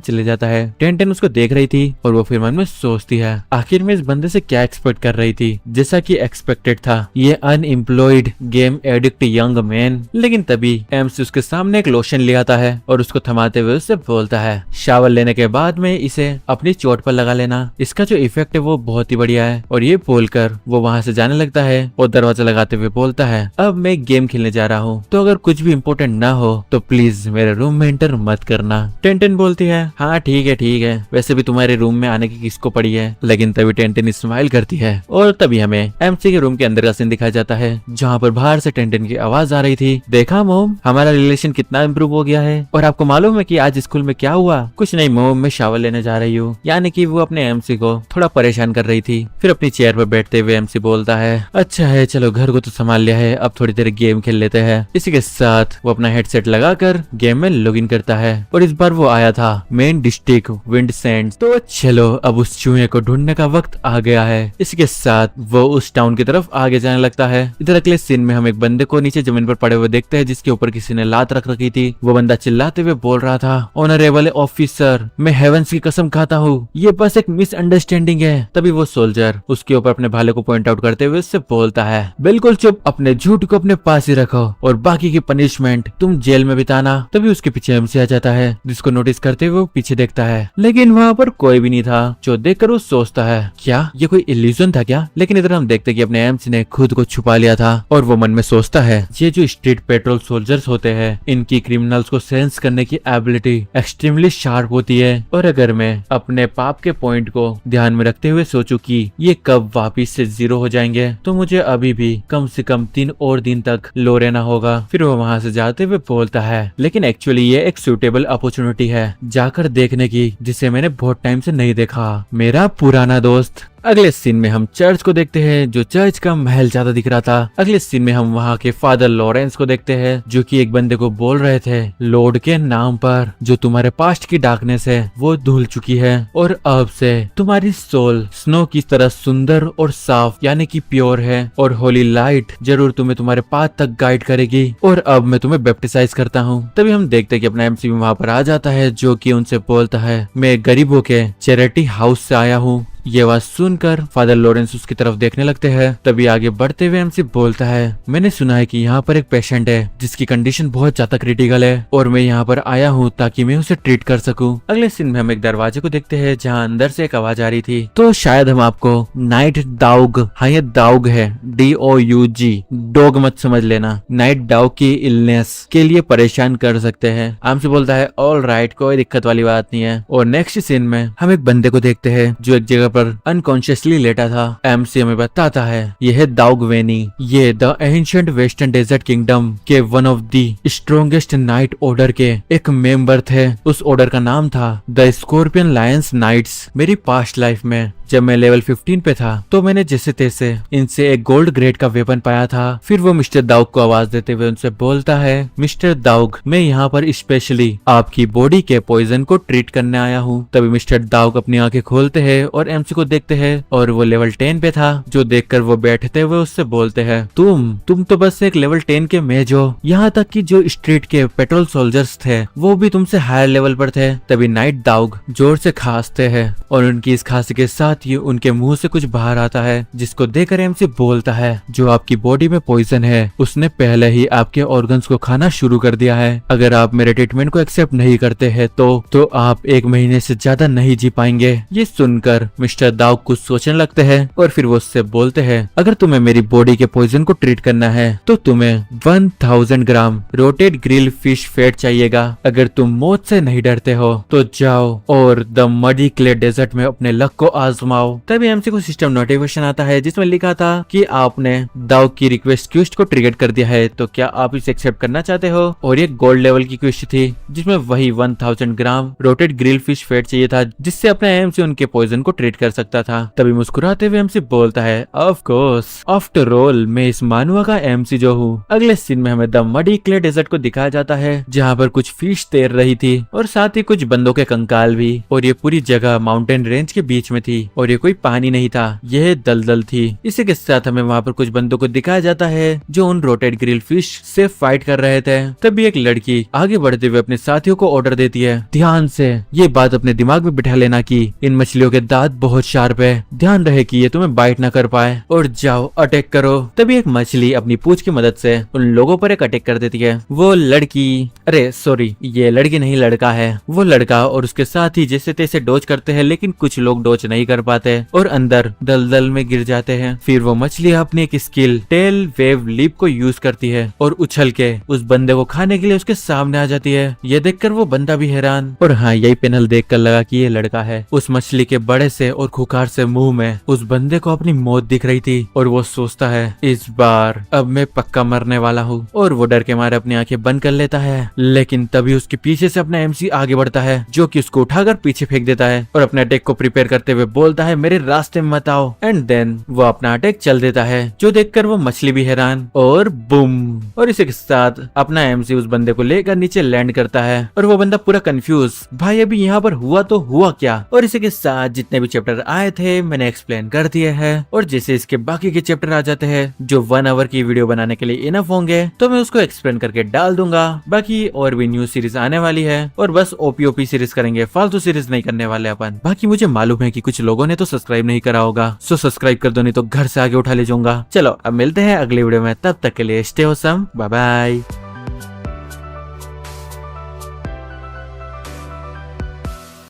चले जाता है। टेंटन उसको देख रही थी और वो फिर मन में सोचती है, आखिर मैं इस बंदे से क्या एक्सपेक्ट कर रही थी? जैसा कि एक्सपेक्टेड था, ये unemployed game addict young man. लेकिन तभी एमसी उसके सामने एक लोशन ले आता है और उसको थमाते हुए उससे बोलता है, शावर लेने के बाद में इसे अपनी चोट पर लगा लेना, इसका जो इफेक्ट है वो बहुत ही बढ़िया है। और ये बोलकर वो वहां से जाने लगता है और दरवाजा लगाते हुए बोलता है, अब मैं गेम खेलने जा रहा हूँ, तो अगर कुछ भी इम्पोर्टेंट ना हो तो प्लीज मेरे रूम में एंटर मत करना। टेंटन बोलती है, हाँ ठीक है, वैसे भी तुम्हारे रूम में आने की किसको पड़ी है? लेकिन तभी टेंटन स्माइल करती है और तभी हमें एमसी के रूम के अंदर का सीन दिखाया जाता है, जहाँ पर बाहर से टेंटन की आवाज आ रही थी, देखा मोम, हमारा रिलेशन कितना इम्प्रूव हो गया है। और आपको मालूम है कि आज स्कूल में क्या हुआ? कुछ नहीं मोम, मैं शावर लेने जा रही हूँ। यानी कि वो अपने एमसी को थोड़ा परेशान कर रही थी। फिर अपनी चेयर पर बैठते हुए एमसी बोलता है, अच्छा है, चलो घर को तो संभाल लिया है, अब थोड़ी देर गेम खेल लेते हैं। इसी के साथ वो अपना हेडसेट लगाकर गेम में लॉगिन करता है और इस बार वो आया था मेन डिस्ट्रिक्ट विंडसेंड। तो चलो अब उस चूहे को ढूंढने का वक्त आ गया है। इसके साथ वो उस टाउन की तरफ आगे जाने लगता है। इधर अगले सीन में हम एक बंदे को नीचे जमीन पर पड़े हुए देखते हैं जिसके ऊपर किसी ने लात रख रखी थी। वो बंदा चिल्लाते हुए बोल रहा था, ऑनरेबल ऑफिसर, मैं हेवंस की कसम खाता हूँ, ये बस एक मिसअंडरस्टैंडिंग है। तभी वो सोल्जर उसके ऊपर अपने भाले को पॉइंट आउट करते हुए उससे बोलता है, बिल्कुल चुप, अपने झूठ को अपने पास ही रखो और बाकी की पनिशमेंट तुम जेल में बिताना। तभी उसके पीछे एमसी आ जाता है, जिसको नोटिस करते हुए वो पीछे देखता है, लेकिन वहाँ पर कोई भी नहीं था। जो देखकर वो सोचता है, क्या ये कोई इल्यूजन था क्या? लेकिन इधर हम देखते कि अपने एमसी ने खुद को छुपा लिया था और वो मन में सोचता है, ये जो स्ट्रीट पेट्रोल सोल्जर्स होते हैं, इनकी क्रिमिनल्स को सेंस करने की एबिलिटी एक्सट्रीमली शार्प होती है। और अगर मैं अपने पाप के पॉइंट को ध्यान में रखते हुए सोचूं कि ये कब वापिस से 0 हो जाएंगे, तो मुझे अभी भी कम से कम 3 और दिन तक लो रहना होगा। फिर वो वहाँ से जाते हुए बोलता है, लेकिन एक्चुअली ये एक सूटेबल अपॉर्चुनिटी है जाकर देखने की, जिसे मैंने बहुत टाइम से नहीं देखा, मेरा पुराना दोस्त। अगले सीन में हम चर्च को देखते हैं, जो चर्च का महल ज्यादा दिख रहा था। अगले सीन में हम वहाँ के फादर लॉरेंस को देखते हैं, जो कि एक बंदे को बोल रहे थे, लॉर्ड के नाम पर जो तुम्हारे पास्ट की डार्कनेस है वो धुल चुकी है और अब से तुम्हारी सोल स्नो की तरह सुंदर और साफ यानी कि प्योर है और होली लाइट जरूर तुम्हें तुम्हारे पाथ तक गाइड करेगी और अब मैं तुम्हें बैप्टिसाइज करता हूँ। तभी हम देखते हैं कि अपना एमसी वहाँ पर आ जाता है, जो कि उनसे बोलता है, मैं गरीबों के चैरिटी हाउस से आया हूँ। ये बात सुनकर फादर लॉरेंस उसकी तरफ देखने लगते हैं। तभी आगे बढ़ते हुए एमसी बोलता है, मैंने सुना है कि यहाँ पर एक पेशेंट है जिसकी कंडीशन बहुत ज्यादा क्रिटिकल है और मैं यहाँ पर आया हूँ ताकि मैं उसे ट्रीट कर सकूँ। अगले सीन में हम एक दरवाजे को देखते हैं जहाँ अंदर से एक आवाज आ रही थी। तो शायद हम आपको नाइट डाउग, हाँ ये डाउग है, DOUG, डॉग मत समझ लेना, नाइट डाउग की इलनेस के लिए परेशान कर सकते हैं। एमसी बोलता है, ऑल राइट, कोई दिक्कत वाली बात नहीं है। और नेक्स्ट सीन में हम एक बंदे को देखते हैं जो एक जगह पर अनकॉन्शियसली लेटा था। एमसी हमें बताता है, यह है दाउग वेनी, ये the ancient western desert kingdom के one of the strongest knight order के एक मेंबर थे। उस ऑर्डर का नाम था द स्कॉर्पियन लायंस नाइट्स। मेरी पास्ट लाइफ में जब मैं लेवल 15 पे था तो मैंने जैसे तैसे इनसे एक गोल्ड ग्रेड का वेपन पाया था। फिर वो मिस्टर दाउग को आवाज देते हुए उनसे बोलता है, मिस्टर दाउग, मैं यहाँ पर स्पेशली आपकी बॉडी के पॉइजन को ट्रीट करने आया हूँ। तभी मिस्टर दाउग अपनी आंखें खोलते हैं और एमसी को देखते हैं और वो लेवल 10 पे था। जो देखकर वो बैठते हुए उससे बोलते हैं, तुम तो बस एक लेवल 10 के मेज हो। यहाँ तक कि जो स्ट्रीट के पेट्रोल सोल्जर्स थे वो भी तुमसे हायर लेवल पर थे। तभी नाइट दाउग जोर से खांसते हैं और उनकी इस खांसी के साथ ही उनके मुंह से कुछ बाहर आता है, जिसको देखकर एमसी बोलता है, जो आपकी बॉडी में पॉइजन है उसने पहले ही आपके ऑर्गन्स को खाना शुरू कर दिया है। अगर आप मेरे ट्रीटमेंट को एक्सेप्ट नहीं करते हैं तो आप 1 महीने से ज्यादा नहीं जी पाएंगे। ये सुनकर मिस्टर दाउग कुछ सोचने लगते हैं और फिर वो उससे बोलते हैं, अगर तुम्हें मेरी बॉडी के पॉइजन को ट्रीट करना है तो तुम्हें 1000 ग्राम रोटेड ग्रिल फिश फैट चाहिएगा। अगर तुम मौत से नहीं डरते हो तो जाओ और द मडी क्ले डेजर्ट में अपने लक को आजमाओ। तभी एमसी को सिस्टम नोटिफिकेशन आता है जिसमें लिखा था कि आपने दाउग की रिक्वेस्ट क्वेस्ट को ट्रिगर कर दिया है, तो क्या आप इसे एक्सेप्ट करना चाहते हो। और ये गोल्ड लेवल की क्वेस्ट थी जिसमें वही 1000 ग्राम रोटेड ग्रिल फिश फैट चाहिए था, जिससे अपना एमसी उनके पॉइजन को ट्रीट कर सकता था। तभी मुस्कुराते हुए एमसी बोलता है, ऑफ कोर्स, आफ्टर ऑल मैं इस मानुआ का एमसी जो हूँ। अगले सीन में हमें द मडी क्ले डेजर्ट को दिखाया जाता है जहाँ पर कुछ फिश तैर रही थी और साथ ही कुछ बंदों के कंकाल भी। और ये पूरी जगह माउंटेन रेंज के बीच में थी और ये कोई पानी नहीं था, यह दलदल थी। इसी के साथ हमें वहाँ पर कुछ बंदों को दिखाया जाता है जो उन रोटेड ग्रिल फिश से फाइट कर रहे थे। तभी एक लड़की आगे बढ़ते हुए अपने साथियों को ऑर्डर देती है, ध्यान से ये बात अपने दिमाग में बिठा लेना कि इन मछलियों के दांत बहुत शार्प है, ध्यान रहे कि ये तुम्हें बाइट ना कर पाए और जाओ अटैक करो। तभी एक मछली अपनी पूंछ की मदद से उन लोगों पर एक अटैक कर देती है। वो लड़की, अरे सॉरी, ये लड़की नहीं लड़का है, वो लड़का और उसके साथ ही जैसे तैसे डोज करते हैं, लेकिन कुछ लोग डोज नहीं कर पाते और अंदर दलदल में गिर जाते हैं। फिर वो मछली अपनी एक स्किल टेल वेव लीप को यूज करती है और उछल के उस बंदे को खाने के लिए उसके सामने आ जाती है। ये देखकर वो बंदा भी हैरान, और हाँ यही पैनल देखकर लगा कि ये लड़का है। उस मछली के बड़े से और खुखार से मुंह में उस बंदे को अपनी मौत दिख रही थी और वो सोचता है, इस बार अब मैं पक्का मरने वाला हूँ, और वो डर के मारे अपनी आंखें बंद कर लेता है। लेकिन तभी उसके पीछे से अपना एमसी आगे बढ़ता है, जो कि उसको उठाकर पीछे फेंक देता है और अपने अटैक को प्रिपेयर करते हुए बोलता है, मेरे रास्ते में मत आओ। एंड देन वो अपना अटैक चल देता है, जो देखकर वो मछली भी हैरान, और बूम। और इसी के साथ अपना एमसी उस बंदे को लेकर नीचे लैंड करता है और वो बंदा पूरा कंफ्यूज, भाई अभी यहाँ पर हुआ तो हुआ क्या। और इसी के साथ जितने भी चैप्टर चैप्टर आए थे मैंने एक्सप्लेन कर दिए हैं, और जैसे इसके बाकी के चैप्टर आ जाते हैं जो 1 आवर की वीडियो बनाने के लिए इनफ होंगे तो मैं उसको एक्सप्लेन करके डाल दूंगा। बाकी और भी न्यू सीरीज आने वाली है, और बस ओपी सीरीज करेंगे, फालतू सीरीज नहीं करने वाले अपन। बाकी मुझे मालूम है कि कुछ लोगों ने तो सब्सक्राइब नहीं करा होगा, सो सब्सक्राइब कर दो, नहीं तो घर से आगे उठा ले जाऊंगा। चलो अब मिलते हैं अगले वीडियो में, तब तक के लिए स्टे ऑसम, बाय बाय।